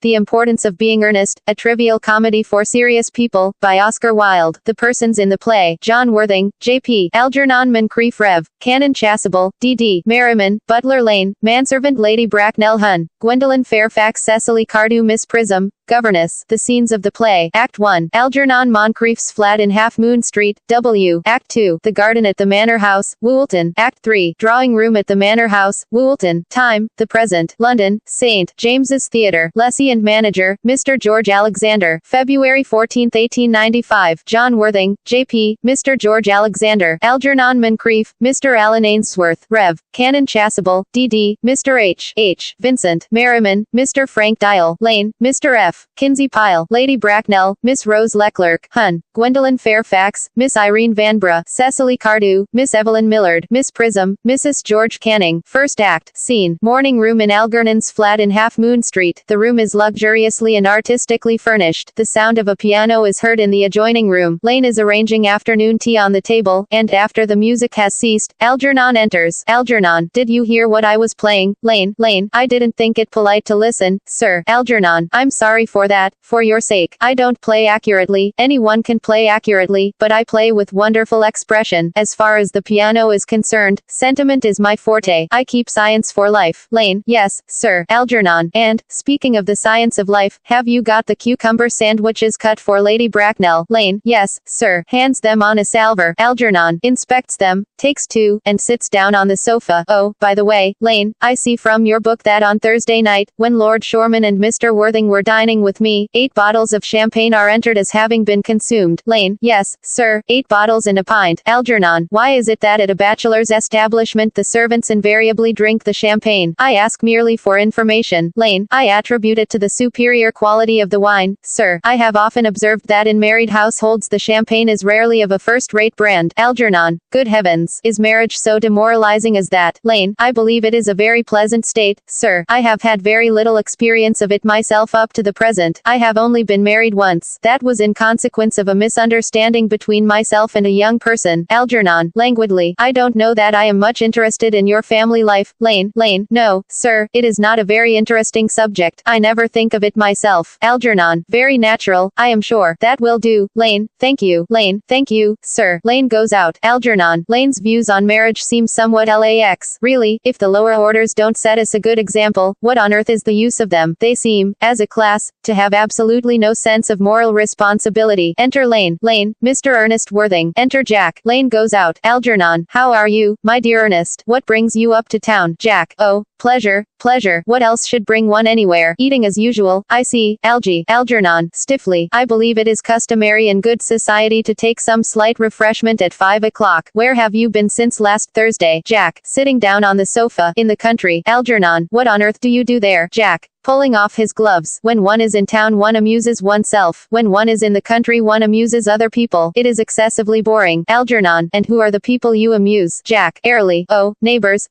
The Importance of Being Earnest, a trivial comedy for serious people, by Oscar Wilde. The persons in the play: John Worthing, J.P., Algernon Moncrief Rev., Canon Chasuble, D.D., Merriman, Butler Lane, Manservant Lady Bracknell Hun, Gwendolyn Fairfax Cecily Cardew Miss Prism, Governess. The scenes of the play: Act 1, Algernon Moncrief's flat in Half Moon Street, W. Act 2, the garden at the Manor House, Woolton. Act 3, drawing room at the Manor House, Woolton. Time: the present, London, St. James's Theatre. Lessee and manager: Mr. George Alexander. February 14, 1895. John Worthing, J.P., Mr. George Alexander. Algernon Moncrief, Mr. Alan Ainsworth, Rev. Canon Chasuble, D.D., Mr. H. Vincent. Merriman, Mr. Frank Dial. Lane, Mr. F. Kinsey Pyle. Lady Bracknell, Miss Rose Leclerc. Hun, Gwendolyn Fairfax, Miss Irene Vanbrugh. Cecily Cardew, Miss Evelyn Millard. Miss Prism, Mrs. George Canning. First act. Scene: morning room in Algernon's flat in Half Moon Street. The room is luxuriously and artistically furnished. The sound of a piano is heard in the adjoining room. Lane is arranging afternoon tea on the table, and after the music has ceased, Algernon enters. Algernon: did you hear what I was playing? Lane: I didn't think it polite to listen, sir. Algernon: I'm sorry for that. For your sake, I don't play accurately. Anyone can play accurately, but I play with wonderful expression. As far as the piano is concerned, sentiment is my forte. I keep science for life. Lane: yes, sir. Algernon: and, speaking of the science of life, have you got the cucumber sandwiches cut for Lady Bracknell? Lane: yes, sir. Hands them on a salver. Algernon inspects them, takes two, and sits down on the sofa. Oh, by the way, Lane, I see from your book that on Thursday night, when Lord Shoreman and Mr. Worthing were dining with me, 8 bottles of champagne are entered as having been consumed. Lane: yes, sir, 8 bottles and a pint. Algernon: why is it that at a bachelor's establishment the servants invariably drink the champagne? I ask merely for information. Lane: I attribute it to the superior quality of the wine, sir. I have often observed that in married households the champagne is rarely of a first-rate brand. Algernon: good heavens, is marriage so demoralizing as that? Lane: I believe it is a very pleasant state, sir. I have had very little experience of it myself up to the present. I have only been married once. That was in consequence of a misunderstanding between myself and a young person. Algernon languidly: I don't know that I am much interested in your family life. Lane: no, sir, it is not a very interesting subject. I never think of it myself. Algernon: very natural, I am sure. That will do. Lane: thank you. Lane: thank you, sir. Lane goes out. Algernon: Lane's views on marriage seem somewhat lax. Really, if the lower orders don't set us a good example, what on earth is the use of them? They seem, as a class, to have absolutely no sense of moral responsibility. Enter Lane. Lane: Mr. Ernest Worthing. Enter Jack. Lane goes out. Algernon: how are you, my dear Ernest? What brings you up to town? Jack: oh, pleasure. What else should bring one anywhere? Eating as usual, I see. Algernon stiffly: I believe it is customary in good society to take some slight refreshment at 5 o'clock. Where have you been since last Thursday? Jack: sitting down on the sofa, in the country. Algernon: what on earth do you do there? Jack: pulling off his gloves. When one is in town one amuses oneself. When one is in the country one amuses other people. It is excessively boring. Algernon: and who are the people you amuse? Jack airily: oh, neighbors.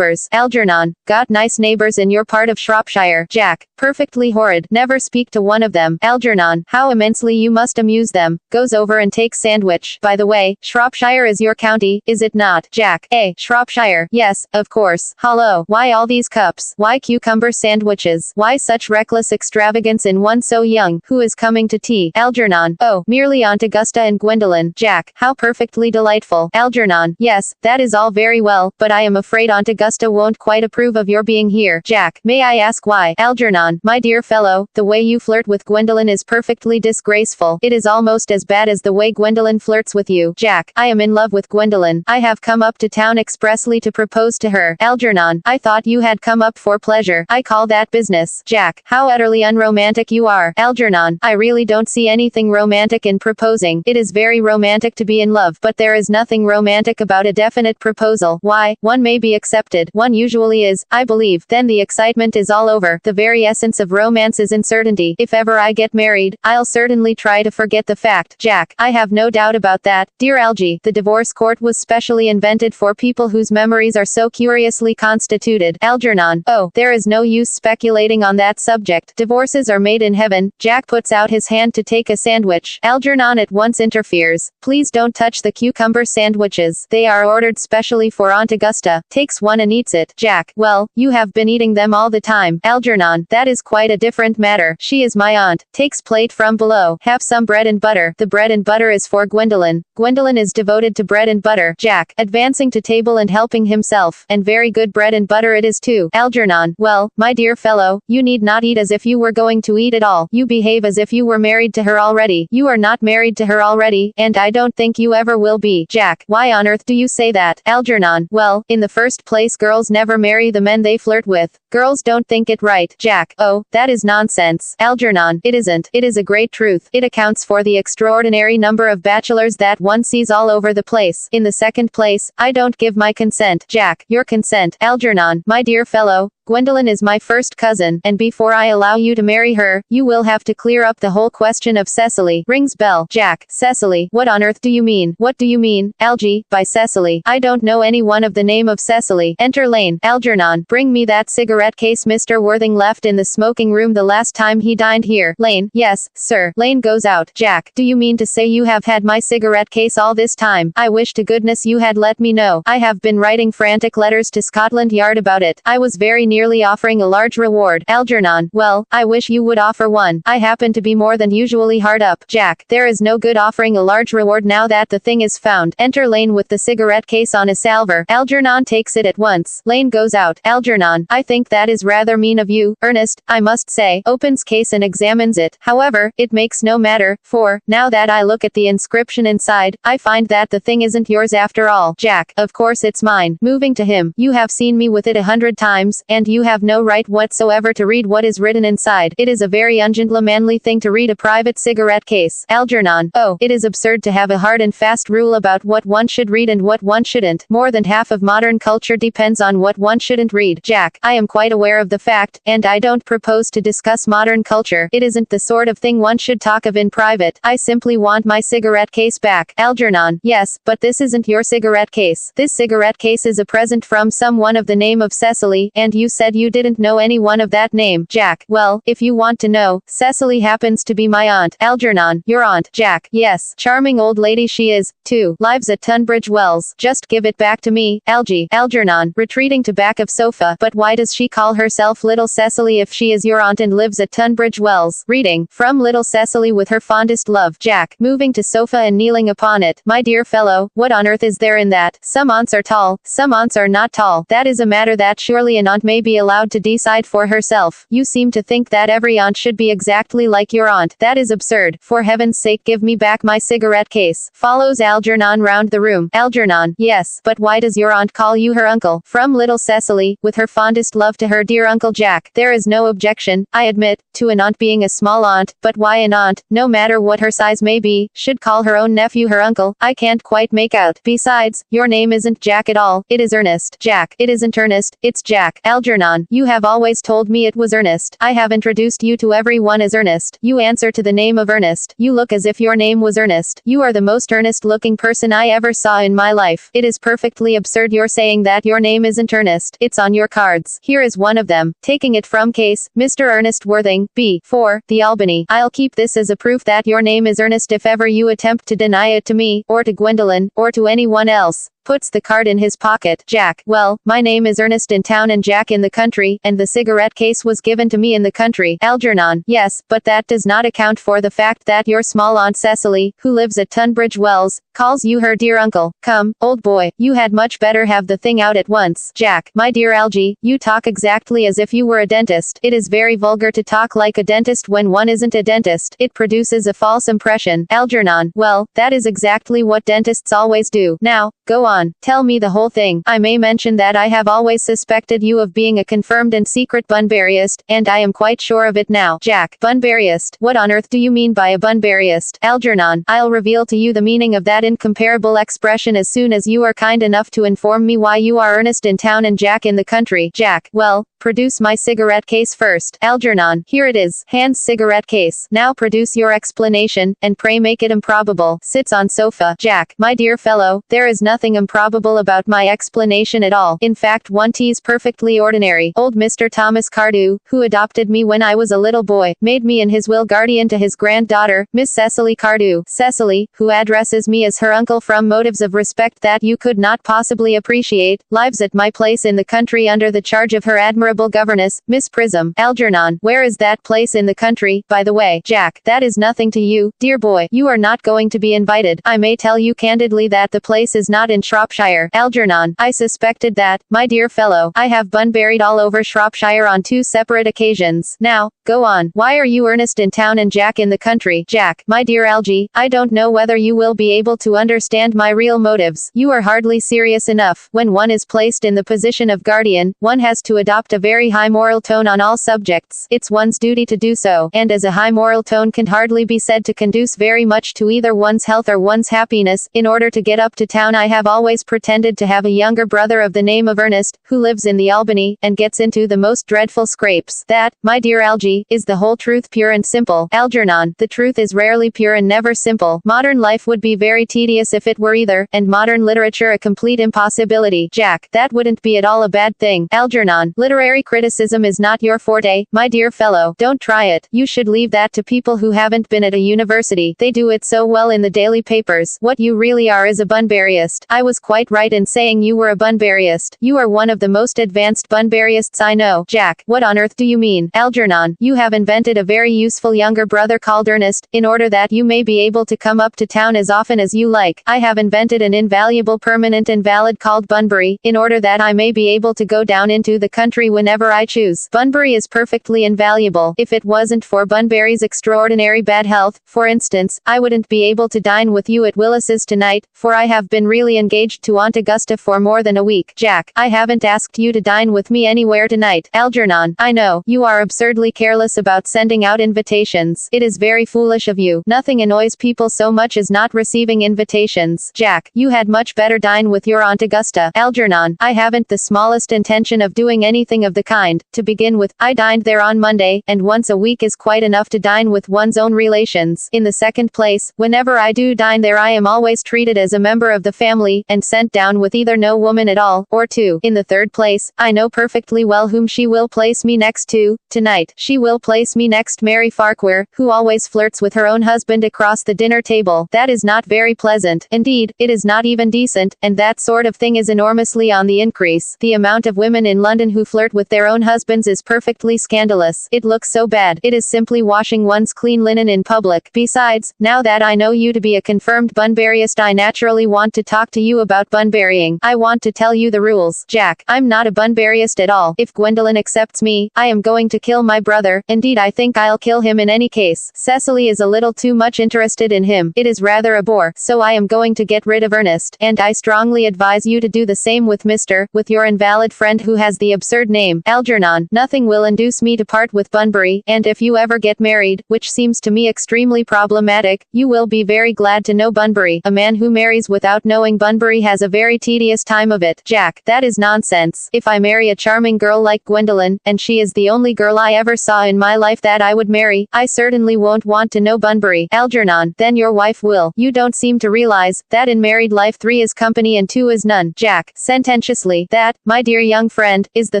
Algernon: got nice neighbors in your part of Shropshire? Jack: perfectly horrid. Never speak to one of them. Algernon: how immensely you must amuse them. Goes over and takes sandwich. By the way, Shropshire is your county, is it not? Jack: Shropshire. Yes, of course. Hollow. Why all these cups? Why cucumber sandwiches? Why such reckless extravagance in one so young? Who is coming to tea? Algernon: oh, merely Aunt Augusta and Gwendolyn. Jack: how perfectly delightful. Algernon: yes, that is all very well, but I am afraid Aunt Augusta won't quite approve of your being here. Jack: may I ask why? Algernon: my dear fellow, the way you flirt with Gwendolyn is perfectly disgraceful. It is almost as bad as the way Gwendolyn flirts with you. Jack: I am in love with Gwendolyn. I have come up to town expressly to propose to her. Algernon: I thought you had come up for pleasure. I call that business. Jack: how utterly unromantic you are. Algernon: I really don't see anything romantic in proposing. It is very romantic to be in love, but there is nothing romantic about a definite proposal. Why, one may be accepted. One usually is, I believe. Then the excitement is all over. The very essence of romance is uncertainty. If ever I get married, I'll certainly try to forget the fact. Jack: I have no doubt about that. Dear Algy, the divorce court was specially invented for people whose memories are so curiously constituted. Algernon: oh, there is no use speculating on on that subject. Divorces are made in heaven. Jack puts out his hand to take a sandwich. Algernon at once interferes. Please don't touch the cucumber sandwiches. They are ordered specially for Aunt Augusta. Takes one and eats it. Jack, well, you have been eating them all the time. Algernon, that is quite a different matter. She is my aunt. Takes plate from below. Have some bread and butter. The bread and butter is for Gwendolyn. Gwendolyn is devoted to bread and butter. Jack, advancing to table and helping himself. And very good bread and butter it is too. Algernon, well, my dear fellow, you need not eat as if you were going to eat at all. You behave as if you were married to her already. You are not married to her already, and I don't think you ever will be. Jack, why on earth do you say that? Algernon, well, in the first place girls never marry the men they flirt with. Girls don't think it right. Jack, oh, that is nonsense. Algernon, it isn't. It is a great truth. It accounts for the extraordinary number of bachelors that one sees all over the place. In the second place, I don't give my consent. Jack, your consent. Algernon, my dear fellow, Gwendolyn is my first cousin, and before I allow you to marry her, you will have to clear up the whole question of Cecily. Rings bell. Jack, Cecily, what on earth do you mean? What do you mean, Algie, by Cecily? I don't know anyone of the name of Cecily. Enter Lane. Algernon, bring me that cigarette case Mr. Worthing left in the smoking room the last time he dined here. Lane, yes, sir. Lane goes out. Jack, do you mean to say you have had my cigarette case all this time? I wish to goodness you had let me know. I have been writing frantic letters to Scotland Yard about it. I was very nearly offering a large reward. Algernon, well, I wish you would offer one. I happen to be more than usually hard up. Jack, there is no good offering a large reward now that the thing is found. Enter Lane with the cigarette case on a salver. Algernon takes it at once. Lane goes out. Algernon, I think that is rather mean of you, Ernest, I must say. Opens case and examines it. However, it makes no matter, for, now that I look at the inscription inside, I find that the thing isn't yours after all. Jack, of course it's mine. Moving to him, you have seen me with it 100 times, and you have no right whatsoever to read what is written inside. It is a very ungentlemanly thing to read a private cigarette case. Algernon, oh, it is absurd to have a hard and fast rule about what one should read and what one shouldn't. More than half of modern culture depends on what one shouldn't read. Jack, I am quite aware of the fact, and I don't propose to discuss modern culture. It isn't the sort of thing one should talk of in private. I simply want my cigarette case back. Algernon, yes, but this isn't your cigarette case. This cigarette case is a present from someone of the name of Cecily, and you said you didn't know anyone of that name. Jack, well, if you want to know, Cecily happens to be my aunt. Algernon, your aunt. Jack, yes. Charming old lady she is, too. Lives at Tunbridge Wells. Just give it back to me, Algie. Algernon, retreating to back of sofa. But why does she call herself Little Cecily if she is your aunt and lives at Tunbridge Wells? Reading, from Little Cecily with her fondest love. Jack, moving to sofa and kneeling upon it. My dear fellow, what on earth is there in that? Some aunts are tall, some aunts are not tall. That is a matter that surely an aunt may be allowed to decide for herself. You seem to think that every aunt should be exactly like your aunt. That is absurd. For heaven's sake give me back my cigarette case. Follows Algernon round the room. Algernon, yes, but why does your aunt call you her uncle? From Little Cecily, with her fondest love to her dear Uncle Jack. There is no objection, I admit, to an aunt being a small aunt, but why an aunt, no matter what her size may be, should call her own nephew her uncle? I can't quite make out. Besides, your name isn't Jack at all. It is Ernest. Jack, it isn't Ernest, it's Jack. Algernon, you have always told me it was Earnest. I have introduced you to everyone as Ernest. You answer to the name of Ernest. You look as if your name was Ernest. You are the most earnest-looking person I ever saw in my life. It is perfectly absurd you're saying that your name isn't Ernest. It's on your cards. Here is one of them. Taking it from case, Mr. Ernest Worthing, B. 4, The Albany. I'll keep this as a proof that your name is Ernest if ever you attempt to deny it to me, or to Gwendolyn, or to anyone else. Puts the card in his pocket. Jack, well, my name is Ernest in town and Jack in the country, and the cigarette case was given to me in the country. Algernon, yes, but that does not account for the fact that your small aunt Cecily, who lives at Tunbridge Wells, calls you her dear uncle. Come, old boy, you had much better have the thing out at once. Jack, my dear Algie, you talk exactly as if you were a dentist. It is very vulgar to talk like a dentist when one isn't a dentist. It produces a false impression. Algernon, well, that is exactly what dentists always do. Now, go on. Tell me the whole thing. I may mention that I have always suspected you of being a confirmed and secret Bunburyist, and I am quite sure of it now. Jack, Bunburyist? What on earth do you mean by a Bunburyist? Algernon, I'll reveal to you the meaning of that incomparable expression as soon as you are kind enough to inform me why you are Ernest in town and Jack in the country. Jack, well, produce my cigarette case first. Algernon, here it is. Hands cigarette case. Now produce your explanation, and pray make it improbable. Sits on sofa. Jack, my dear fellow, there is nothing improbable about my explanation at all. In fact, one tease perfectly ordinary. Old Mr. Thomas Cardew, who adopted me when I was a little boy, made me in his will guardian to his granddaughter, Miss Cecily Cardew. Cecily, who addresses me as her uncle from motives of respect that you could not possibly appreciate, lives at my place in the country under the charge of her admirable governess, Miss Prism. Algernon, where is that place in the country, by the way? Jack, that is nothing to you, dear boy. You are not going to be invited. I may tell you candidly that the place is not in Shropshire. Algernon, I suspected that, my dear fellow. I have bunburied all over Shropshire on 2 separate occasions. Now, go on. Why are you Ernest in town and Jack in the country? Jack, my dear Algy, I don't know whether you will be able to understand my real motives. You are hardly serious enough. When one is placed in the position of guardian, one has to adopt a very high moral tone on all subjects. It's one's duty to do so, and as a high moral tone can hardly be said to conduce very much to either one's health or one's happiness, in order to get up to town I have always pretended to have a younger brother of the name of Earnest, who lives in the Albany, and gets into the most dreadful scrapes. That, my dear Algy, is the whole truth, pure and simple. Algernon, the truth is rarely pure and never simple. Modern life would be very tedious if it were either, and modern literature a complete impossibility. Jack, that wouldn't be at all a bad thing. Algernon, literary criticism is not your forte, my dear fellow. Don't try it. You should leave that to people who haven't been at a university. They do it so well in the daily papers. What you really are is a bunburyist. I was quite right in saying you were a bunburyist. You are one of the most advanced bunburyists I know. Jack, what on earth do you mean? Algernon, you have invented a very useful younger brother called Earnest, in order that you may be able to come up to town as often as you like. I have invented an invaluable permanent invalid called Bunbury, in order that I may be able to go down into the country whenever I choose. Bunbury is perfectly invaluable. If it wasn't for Bunbury's extraordinary bad health, for instance, I wouldn't be able to dine with you at Willis's tonight, for I have been really engaged to Aunt Augusta for more than a week. Jack, I haven't asked you to dine with me anywhere tonight. Algernon, I know, you are absurdly careless about sending out invitations. It is very foolish of you. Nothing annoys people so much as not receiving invitations. Jack, you had much better dine with your Aunt Augusta. Algernon, I haven't the smallest intention of doing anything of the kind. To begin with, I dined there on Monday, and once a week is quite enough to dine with one's own relations. In the second place, whenever I do dine there I am always treated as a member of the family, and sent down with either no woman at all, or two. In the third place, I know perfectly well whom she will place me next to, tonight. She will place me next Mary Farquhar, who always flirts with her own husband across the dinner table. That is not very pleasant. Indeed, it is not even decent, and that sort of thing is enormously on the increase. The amount of women in London who flirt with their own husbands is perfectly scandalous. It looks so bad. It is simply washing one's clean linen in public. Besides, now that I know you to be a confirmed bunburyist I naturally want to talk to you about bunburying. I want to tell you the rules. Jack, I'm not a bunburyist at all. If Gwendolen accepts me, I am going to kill my brother. Indeed, I think I'll kill him in any case. Cecily is a little too much interested in him. It is rather a bore, so I am going to get rid of Ernest. And I strongly advise you to do the same with your invalid friend who has the absurd name, Algernon. Nothing will induce me to part with Bunbury, and if you ever get married, which seems to me extremely problematic, you will be very glad to know Bunbury. A man who marries without knowing Bunbury has a very tedious time of it. Jack, that is nonsense. If I marry a charming girl like Gwendolen, and she is the only girl I ever saw in my life that I would marry, I certainly won't want to know Bunbury. Algernon, then your wife will. You don't seem to realize that in married life 3 is company and 2 is none. Jack, sententiously, that, my dear young friend, is the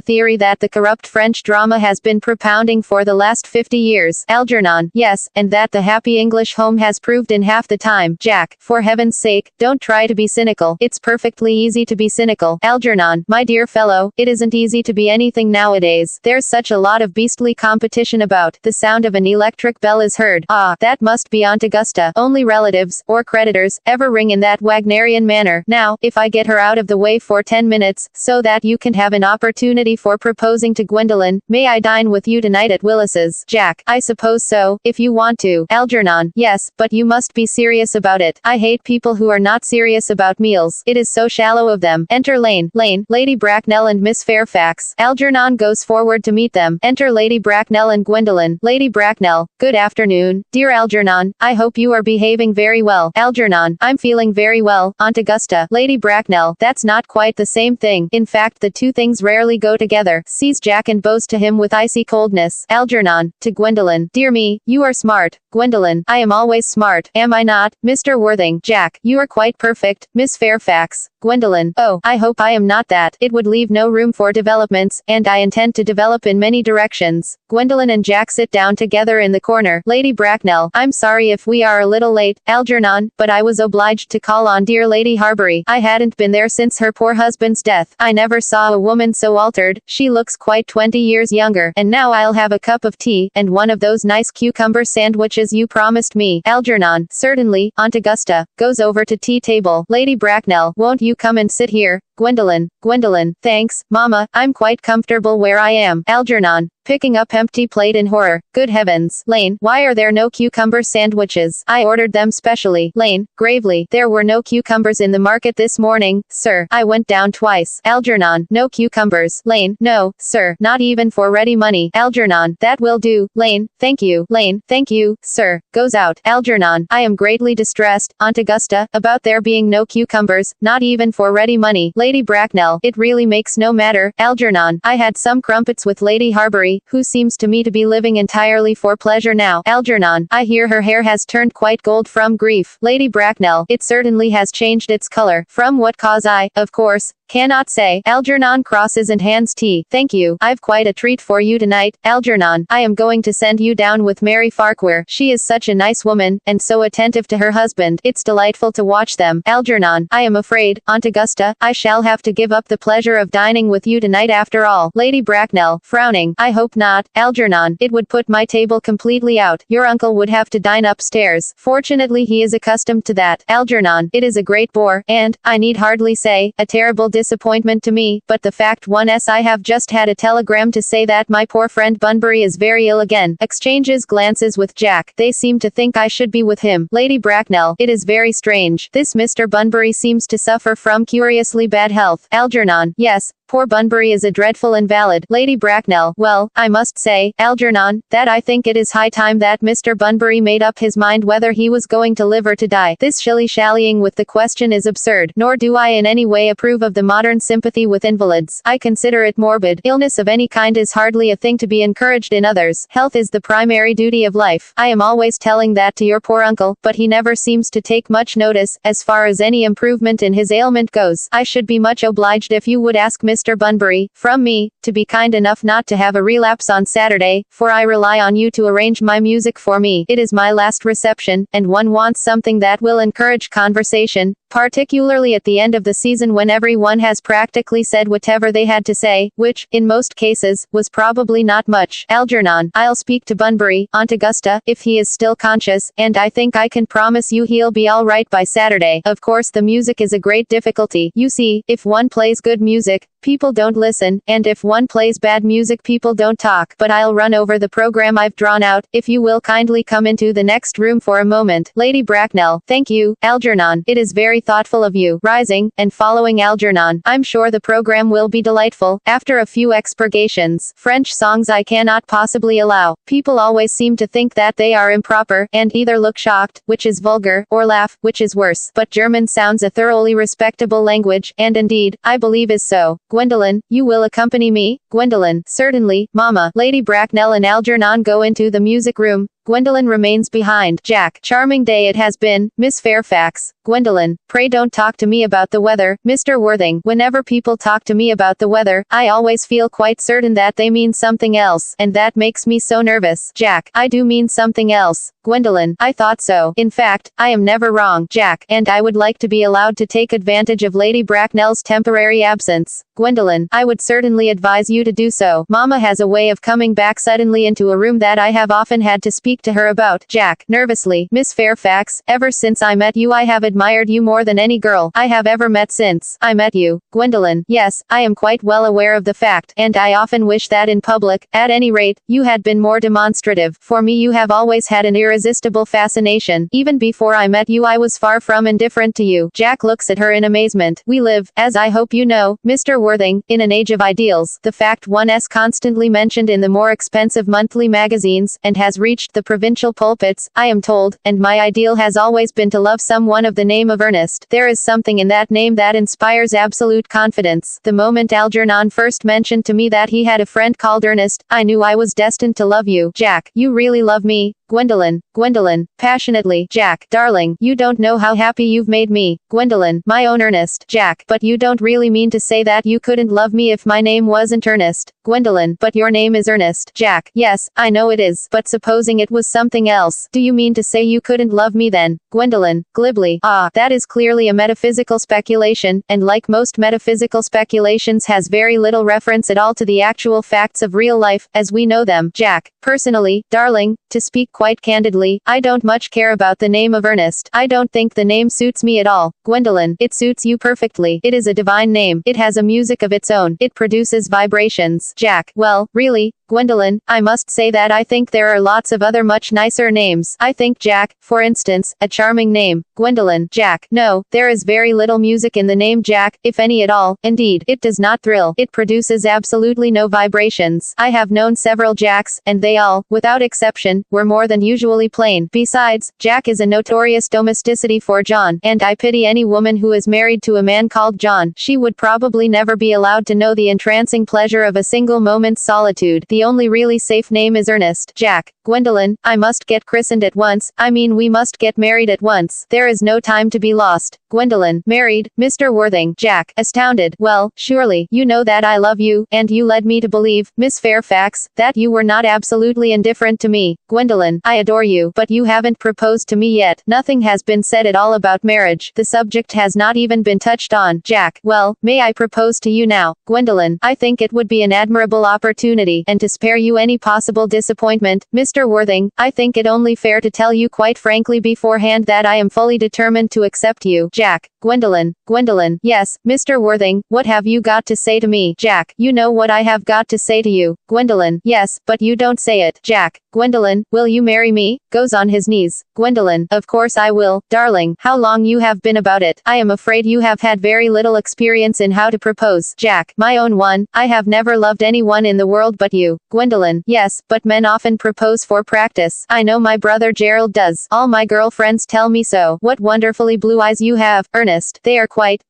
theory that the corrupt French drama has been propounding for the last 50 years. Algernon, yes, and that the happy English home has proved in half the time. Jack, for heaven's sake, don't try to be cynical. It's perfectly easy to be cynical. Algernon, my dear fellow, it isn't easy to be anything nowadays. There's such a lot of beastly competition about. The sound of an electric bell is heard. Ah, that must be Aunt Augusta. Only relatives, or creditors, ever ring in that Wagnerian manner. Now, if I get her out of the way for 10 minutes, so that you can have an opportunity for proposing to Gwendolen, may I dine with you tonight at Willis's? Jack, I suppose so, if you want to. Algernon, yes, but you must be serious about it. I hate people who are not serious about meals. It is so shallow of them. Enter Lane, Lady Bracknell and Miss Fairfax. Algernon goes forward to meet them. Enter Lady Bracknell Bracknell and Gwendolyn. Lady Bracknell, good afternoon. Dear Algernon, I hope you are behaving very well. Algernon, I'm feeling very well. Aunt Augusta. Lady Bracknell, that's not quite the same thing. In fact, the two things rarely go together. Sees Jack and bows to him with icy coldness. Algernon, to Gwendolyn. Dear me, you are smart. Gwendolyn, I am always smart, am I not? Mr. Worthing. Jack, you are quite perfect. Miss Fairfax. Gwendolyn, oh, I hope I am not that. It would leave no room for developments, and I intend to develop in many directions. Gwendolyn and Jack sit down together in the corner. Lady Bracknell, I'm sorry if we are a little late, Algernon, but I was obliged to call on dear Lady Harbury. I hadn't been there since her poor husband's death. I never saw a woman so altered. She looks quite 20 years younger. And now I'll have a cup of tea, and one of those nice cucumber sandwiches you promised me. Algernon, certainly. Aunt Augusta goes over to tea table. Lady Bracknell, won't you come and sit here? Gwendolyn, thanks, Mama, I'm quite comfortable where I am. Algernon, picking up empty plate in horror. Good heavens. Lane, why are there no cucumber sandwiches? I ordered them specially. Lane, gravely, there were no cucumbers in the market this morning, sir. I went down twice. Algernon, no cucumbers. Lane, no, sir, not even for ready money. Algernon, that will do. Lane, thank you. Lane, thank you, sir. Goes out. Algernon, I am greatly distressed, Aunt Augusta, about there being no cucumbers, not even for ready money. Lady Bracknell, it really makes no matter. Algernon, I had some crumpets with Lady Harbury, who seems to me to be living entirely for pleasure now. Algernon, I hear her hair has turned quite gold from grief. Lady Bracknell, it certainly has changed its color. From what cause I, of course, cannot say. Algernon crosses and hands tea. Thank you. I've quite a treat for you tonight. Algernon, I am going to send you down with Mary Farquhar. She is such a nice woman, and so attentive to her husband. It's delightful to watch them. Algernon, I am afraid, Aunt Augusta, I shall have to give up the pleasure of dining with you tonight after all. Lady Bracknell, frowning, I hope not. Algernon, it would put my table completely out. Your uncle would have to dine upstairs. Fortunately he is accustomed to that. Algernon, it is a great bore, and, I need hardly say, a terrible disappointment to me, but the fact I have just had a telegram to say that my poor friend Bunbury is very ill again. Exchanges glances with Jack. They seem to think I should be with him. Lady Bracknell, it is very strange. This Mr. Bunbury seems to suffer from curiously bad health. Algernon, yes. Poor Bunbury is a dreadful invalid. Lady Bracknell, well, I must say, Algernon, that I think it is high time that Mr. Bunbury made up his mind whether he was going to live or to die. This shilly-shallying with the question is absurd, nor do I in any way approve of the modern sympathy with invalids. I consider it morbid. Illness of any kind is hardly a thing to be encouraged in others. Health is the primary duty of life. I am always telling that to your poor uncle, but he never seems to take much notice, as far as any improvement in his ailment goes. I should be much obliged if you would ask Mr. Bunbury, from me, to be kind enough not to have a relapse on Saturday, for I rely on you to arrange my music for me. It is my last reception, and one wants something that will encourage conversation, particularly at the end of the season when everyone has practically said whatever they had to say, which, in most cases, was probably not much. Algernon, I'll speak to Bunbury, Aunt Augusta, if he is still conscious, and I think I can promise you he'll be all right by Saturday. Of course the music is a great difficulty. You see, if one plays good music, people don't listen, and if one plays bad music people don't talk. But I'll run over the program I've drawn out, if you will kindly come into the next room for a moment. Lady Bracknell, thank you, Algernon, it is very thoughtful of you. Rising, and following Algernon, I'm sure the program will be delightful. After a few expurgations, French songs I cannot possibly allow. People always seem to think that they are improper, and either look shocked, which is vulgar, or laugh, which is worse. But German sounds a thoroughly respectable language, and indeed, I believe is so. Gwendolyn, you will accompany me? Gwendolyn, certainly, Mama. Lady Bracknell and Algernon go into the music room. Gwendolyn remains behind. Jack, charming day it has been, Miss Fairfax. Gwendolyn, pray don't talk to me about the weather, Mr. Worthing. Whenever people talk to me about the weather, I always feel quite certain that they mean something else, and that makes me so nervous. Jack, I do mean something else. Gwendolyn, I thought so. In fact, I am never wrong. Jack, and I would like to be allowed to take advantage of Lady Bracknell's temporary absence. Gwendolyn, I would certainly advise you to do so. Mama has a way of coming back suddenly into a room that I have often had to speak speak to her about. Jack, nervously. Miss Fairfax, ever since I met you I have admired you more than any girl I have ever met since I met you. Gwendolen, yes, I am quite well aware of the fact, and I often wish that in public, at any rate, you had been more demonstrative. For me you have always had an irresistible fascination. Even before I met you I was far from indifferent to you. Jack looks at her in amazement. We live, as I hope you know, Mr. Worthing, in an age of ideals. The fact one's constantly mentioned in the more expensive monthly magazines, and has reached the provincial pulpits, I am told, and my ideal has always been to love someone of the name of Earnest. There is something in that name that inspires absolute confidence. The moment Algernon first mentioned to me that he had a friend called Earnest, I knew I was destined to love you. Jack, you really love me? Gwendolen, Gwendolen, passionately. Jack, darling, you don't know how happy you've made me. Gwendolen, my own Earnest. Jack, but you don't really mean to say that you couldn't love me if my name wasn't Earnest. Gwendolen, but your name is Earnest. Jack, yes, I know it is, but supposing it was something else, do you mean to say you couldn't love me then? Gwendolen, glibly, ah, that is clearly a metaphysical speculation, and like most metaphysical speculations has very little reference at all to the actual facts of real life, as we know them. Jack, personally, darling, to speak quite candidly, I don't much care about the name of Earnest. I don't think the name suits me at all. Gwendolen, it suits you perfectly. It is a divine name. It has a music of its own. It produces vibrations. Jack, well, really, Gwendolen, I must say that I think there are lots of other much nicer names. I think Jack, for instance, a charming name. Gwendolen, Jack, no, there is very little music in the name Jack, if any at all. Indeed, it does not thrill. It produces absolutely no vibrations. I have known several Jacks, and they all, without exception, were more than usually plain. Besides, Jack is a notorious domesticity for John, and I pity any woman who is married to a man called John. She would probably never be allowed to know the entrancing pleasure of a single moment's solitude. The only really safe name is Earnest. Jack, Gwendolen, I must get christened at once. I mean we must get married at once. There is no time to be lost. Gwendolen, married, Mr. Worthing. Jack, astounded. Well, surely, you know that I love you, and you led me to believe, Miss Fairfax, that you were not absolutely indifferent to me. Gwendolen, I adore you, but you haven't proposed to me yet. Nothing has been said at all about marriage. The subject has not even been touched on. Jack, well, may I propose to you now? Gwendolen, I think it would be an admirable opportunity, and to spare you any possible disappointment, Mr. Worthing, I think it only fair to tell you quite frankly beforehand that I am fully determined to accept you. Jack, Gwendolen, Gwendolen, yes, Mr. Worthing, what have you got to say to me? Jack, you know what I have got to say to you. Gwendolen, yes, but you don't say it. Jack, Gwendolen, will you marry me? Goes on his knees. Gwendolen, of course I will, darling. How long you have been about it? I am afraid you have had very little experience in how to propose. Jack, my own one, I have never loved anyone in the world but you. Gwendolen, yes, but men often propose for practice. I know my brother Gerald does. All my girlfriends tell me so. What wonderfully blue eyes you have, Earnest. They are quite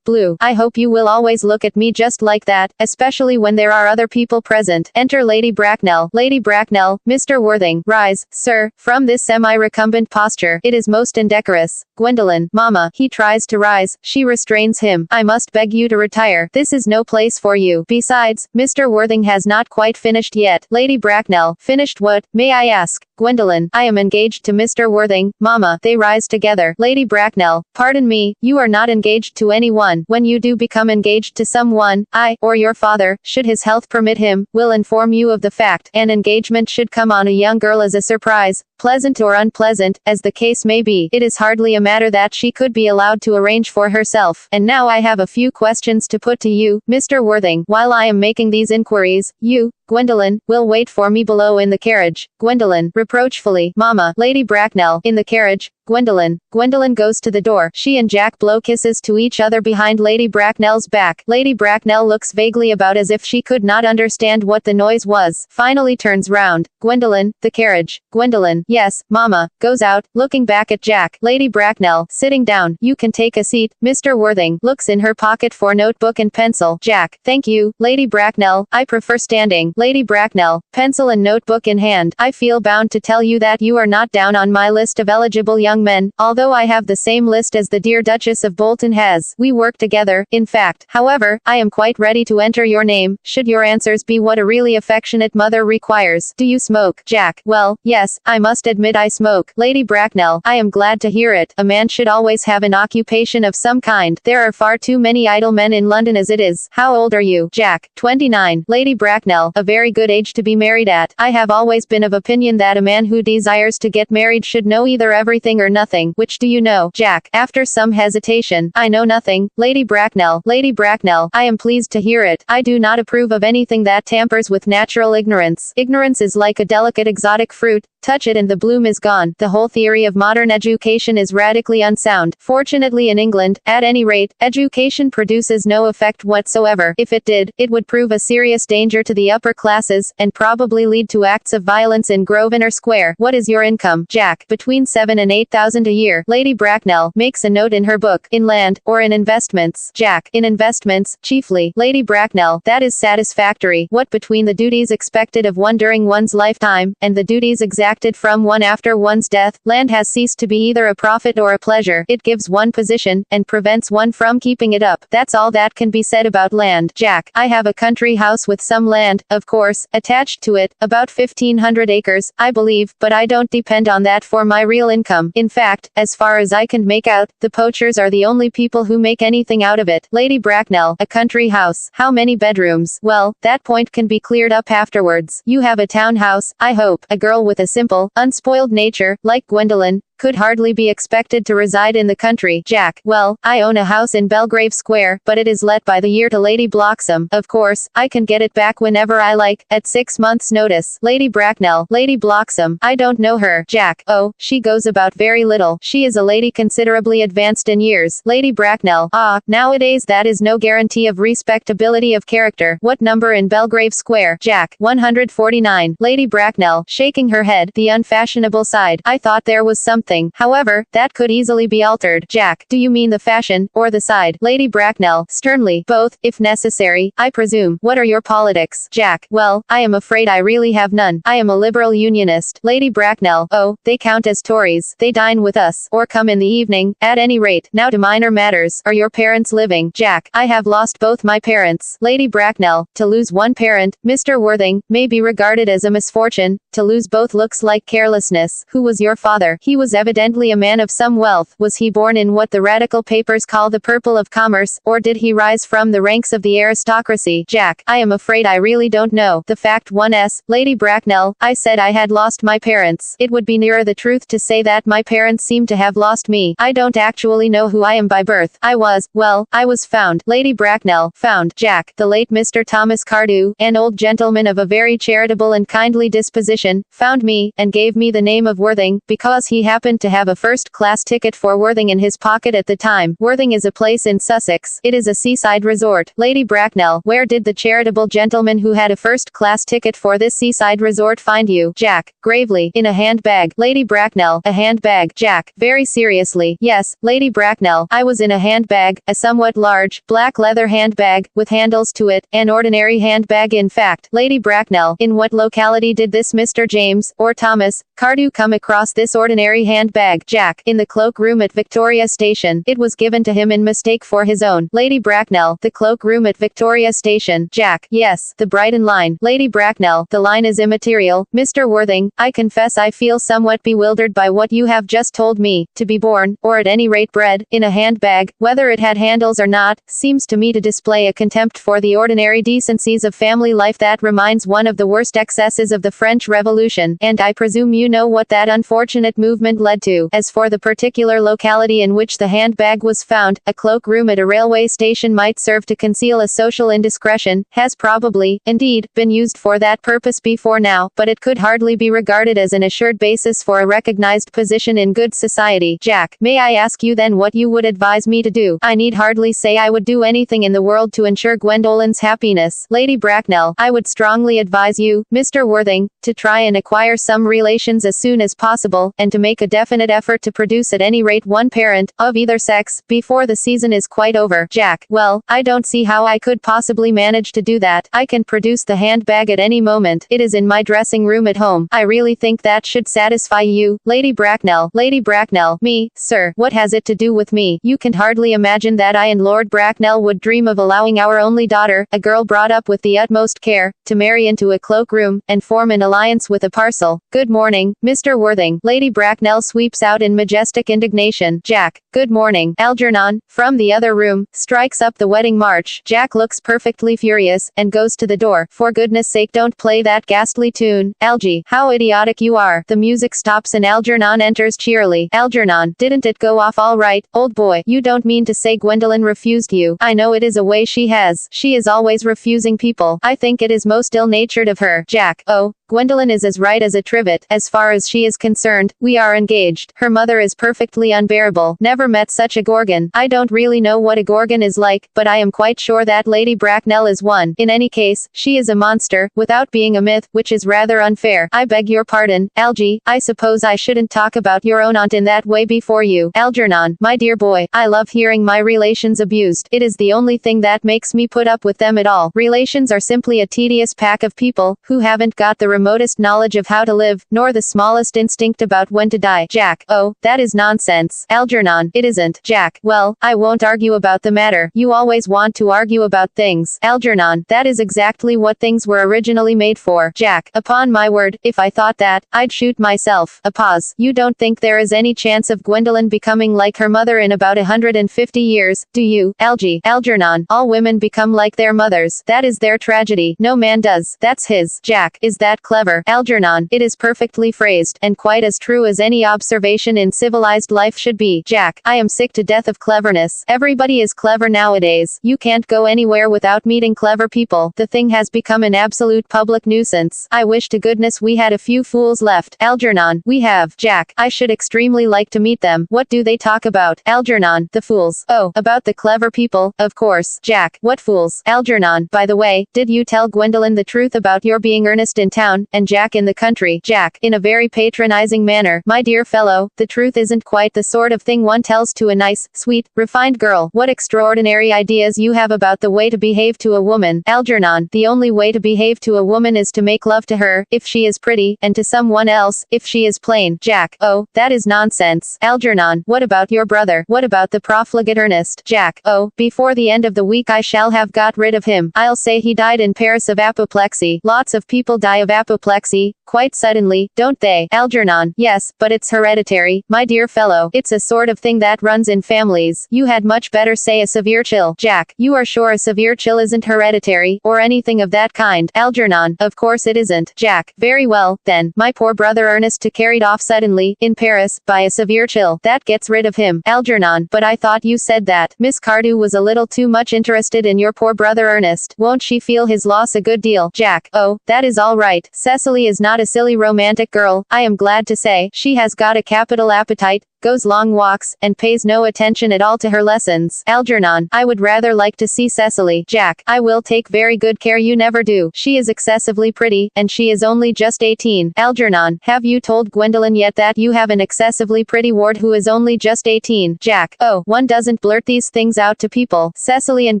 blue. I hope you will always look at me just like that, especially when there are other people present. Enter Lady Bracknell. Lady Bracknell, Mr. Worthing, rise, sir, from this semi-recumbent posture. It is most indecorous. Gwendolen, Mama, he tries to rise. She restrains him. I must beg you to retire. This is no place for you. Besides, Mr. Worthing has not quite finished yet. Lady Bracknell, finished what, may I ask? Gwendolen, I am engaged to Mr. Worthing. Mama, they rise together. Lady Bracknell, pardon me, you are not engaged to anyone. When you do become engaged to someone, I, or your father, should his health permit him, will inform you of the fact. An engagement should come on a young girl as a surprise, pleasant or unpleasant, as the case may be. It is hardly a matter that she could be allowed to arrange for herself. And now I have a few questions to put to you, Mr. Worthing. While I am making these inquiries, you, Gwendolen, will wait for me below in the carriage. Gwendolen, reproachfully, Mama. Lady Bracknell, in the carriage. Gwendolen. Gwendolen goes to the door. She and Jack blow kisses to each other behind Lady Bracknell's back. Lady Bracknell looks vaguely about as if she could not understand what the noise was. Finally turns round. Gwendolen, the carriage. Gwendolen, yes, Mama, goes out, looking back at Jack. Lady Bracknell, sitting down. You can take a seat. Mr. Worthing, looks in her pocket for notebook and pencil. Jack, thank you. Lady Bracknell, I prefer standing. Lady Bracknell, pencil and notebook in hand. I feel bound to tell you that you are not down on my list of eligible young young men, although I have the same list as the dear Duchess of Bolton has. We work together, in fact. However, I am quite ready to enter your name, should your answers be what a really affectionate mother requires. Do you smoke, Jack? Well, yes, I must admit I smoke. Lady Bracknell, I am glad to hear it. A man should always have an occupation of some kind. There are far too many idle men in London as it is. How old are you, Jack? 29. Lady Bracknell, a very good age to be married at. I have always been of opinion that a man who desires to get married should know either everything or nothing. Which do you know, Jack? After some hesitation, I know nothing. Lady Bracknell, I am pleased to hear it. I do not approve of anything that tampers with natural ignorance. Ignorance is like a delicate exotic fruit. Touch it and the bloom is gone. The whole theory of modern education is radically unsound. Fortunately in England, at any rate, education produces no effect whatsoever. If it did, it would prove a serious danger to the upper classes, and probably lead to acts of violence in Grosvenor Square. What is your income, Jack? Between 7 and 8,000 a year. Lady Bracknell makes a note in her book. In land, or in investments? Jack. In investments, chiefly. Lady Bracknell, that is satisfactory. What between the duties expected of one during one's lifetime, and the duties exacted from one after one's death, land has ceased to be either a profit or a pleasure. It gives one position, and prevents one from keeping it up. That's all that can be said about land, Jack. I have a country house with some land, of course, attached to it, about 1,500 acres, I believe, but I don't depend on that for my real income. In fact, as far as I can make out, the poachers are the only people who make anything out of it. Lady Bracknell, a country house. How many bedrooms? Well, that point can be cleared up afterwards. You have a townhouse, I hope. A girl with a simple, unspoiled nature, like Gwendolen, could hardly be expected to reside in the country. Jack. Well, I own a house in Belgrave Square, but it is let by the year to Lady Bloxham. Of course, I can get it back whenever I like, at 6 months' notice. Lady Bracknell. Lady Bloxham. I don't know her. Jack. Oh, she goes about very little. She is a lady considerably advanced in years. Lady Bracknell. Ah, nowadays that is no guarantee of respectability of character. What number in Belgrave Square? Jack. 149. Lady Bracknell, shaking her head, the unfashionable side. I thought there was something. However, that could easily be altered. Jack. Do you mean the fashion, or the side? Lady Bracknell, sternly. Both, if necessary, I presume. What are your politics? Jack. Well, I am afraid I really have none. I am a liberal unionist. Lady Bracknell. Oh, they count as Tories. They dine with us, or come in the evening, at any rate. Now to minor matters. Are your parents living? Jack. I have lost both my parents. Lady Bracknell. To lose one parent, Mr. Worthing, may be regarded as a misfortune. To lose both looks like carelessness. Who was your father? He was evidently a man of some wealth. Was he born in what the radical papers call the purple of commerce, or did he rise from the ranks of the aristocracy? Jack. I am afraid I really don't know. The fact 1s. Lady Bracknell. I said I had lost my parents. It would be nearer the truth to say that my parents seem to have lost me. I don't actually know who I am by birth. I was found. Lady Bracknell. Found. Jack. The late Mr. Thomas Cardew, an old gentleman of a very charitable and kindly disposition, found me, and gave me the name of Worthing, because he happened to have a first-class ticket for Worthing in his pocket at the time. Worthing is a place in Sussex. It is a seaside resort. Lady Bracknell. Where did the charitable gentleman who had a first-class ticket for this seaside resort find you? Jack. Gravely. In a handbag. Lady Bracknell. A handbag. Jack. Very seriously. Yes, Lady Bracknell. I was in a handbag, a somewhat large, black leather handbag, with handles to it, an ordinary handbag in fact. Lady Bracknell. In what locality did this Mr. James, or Thomas, Cardew come across this ordinary handbag? Jack. In the cloak room at Victoria Station. It was given to him in mistake for his own. Lady Bracknell. The cloak room at Victoria Station. Jack. Yes, the Brighton line. Lady Bracknell. The line is immaterial. Mr. Worthing, I confess I feel somewhat bewildered by what you have just told me. To be born, or at any rate bred, in a handbag, whether it had handles or not, seems to me to display a contempt for the ordinary decencies of family life that reminds one of the worst excesses of the French Revolution, and I presume you know what that unfortunate movement led to. As for the particular locality in which the handbag was found, a cloakroom at a railway station might serve to conceal a social indiscretion, has probably, indeed, been used for that purpose before now, but it could hardly be regarded as an assured basis for a recognized position in good society. Jack. May I ask you then what you would advise me to do? I need hardly say I would do anything in the world to ensure Gwendolen's happiness. Lady Bracknell. I would strongly advise you, Mr. Worthing, to try and acquire some relations as soon as possible, and to make a definite effort to produce at any rate one parent, of either sex, before the season is quite over. Jack: well, I don't see how I could possibly manage to do that. I can produce the handbag at any moment. It is in my dressing room at home. I really think that should satisfy you, Lady Bracknell. Lady Bracknell: me, sir, what has it to do with me? You can hardly imagine that I and Lord Bracknell would dream of allowing our only daughter, a girl brought up with the utmost care, to marry into a cloakroom, and form an alliance with a parcel. Good morning, Mr. Worthing. Lady Bracknell sweeps out in majestic indignation. Jack: good morning. Algernon, from the other room, strikes up the wedding march. Jack looks perfectly furious, and goes to the door. For goodness sake, don't play that ghastly tune, Algie. How idiotic you are. The music stops and Algernon enters cheerily. Algernon: didn't it go off all right, old boy? You don't mean to say Gwendolyn refused you? I know it is a way she has. She is always refusing people. I think it is most ill-natured of her. Jack: oh, Gwendolyn is as right as a trivet. As far as she is concerned, we are engaged. Her mother is perfectly unbearable. Never met such a gorgon. I don't really know what a gorgon is like, but I am quite sure that Lady Bracknell is one. In any case, she is a monster, without being a myth, which is rather unfair. I beg your pardon, Algie. I suppose I shouldn't talk about your own aunt in that way before you. Algernon: my dear boy, I love hearing my relations abused. It is the only thing that makes me put up with them at all. Relations are simply a tedious pack of people, who haven't got the remotest knowledge of how to live, nor the smallest instinct about when to die. Jack: oh, that is nonsense. Algernon: it isn't. Jack: well, I won't argue about the matter. You always want to argue about things. Algernon: that is exactly what things were originally made for. Jack: upon my word, if I thought that, I'd shoot myself. A pause. You don't think there is any chance of Gwendolyn becoming like her mother in about 150 years, do you, Algie? Algernon: all women become like their mothers. That is their tragedy. No man does. That's his. Jack: is that clever? Algernon: it is perfectly phrased, and quite as true as any observation in civilized life should be. Jack: I am sick to death of cleverness. Everybody is clever nowadays. You can't go anywhere without meeting clever people. The thing has become an absolute public nuisance. I wish to goodness we had a few fools left. Algernon: we have. Jack: I should extremely like to meet them. What do they talk about? Algernon: the fools. Oh, about the clever people, of course. Jack: what fools? Algernon: by the way, did you tell Gwendolyn the truth about your being Earnest in town, and Jack in the country? Jack: in a very patronizing manner. My dear fellow, the truth isn't quite the sort of thing one tells to a nice, sweet, refined girl. What extraordinary ideas you have about the way to behave to a woman. Algernon: the only way to behave to a woman is to make love to her, if she is pretty, and to someone else, if she is plain. Jack: oh, that is nonsense. Algernon: what about your brother? What about the profligate Earnest? Jack: oh, before the end of the week I shall have got rid of him. I'll say he died in Paris of apoplexy. Lots of people die of apoplexy, quite suddenly, don't they? Algernon: yes, but it's hereditary, my dear fellow. It's a sort of thing that runs in families. You had much better say a severe chill. Jack: you are sure a severe chill isn't hereditary, or anything of that kind? Algernon: of course it isn't. Jack: very well, then, my poor brother Ernest to carried off suddenly, in Paris, by a severe chill. That gets rid of him. Algernon: but I thought you said that Miss Cardew was a little too much interested in your poor brother Ernest. Won't she feel his loss a good deal? Jack: oh, that is all right. Cecily is not a silly romantic girl, I am glad to say. She has got a capital appetite, goes long walks, and pays no attention at all to her lessons. Algernon: I would rather like to see Cecily. Jack: I will take very good care you never do. She is excessively pretty, and she is only just 18. Algernon: have you told Gwendolyn yet that you have an excessively pretty ward who is only just 18? Jack: oh, one doesn't blurt these things out to people. Cecily and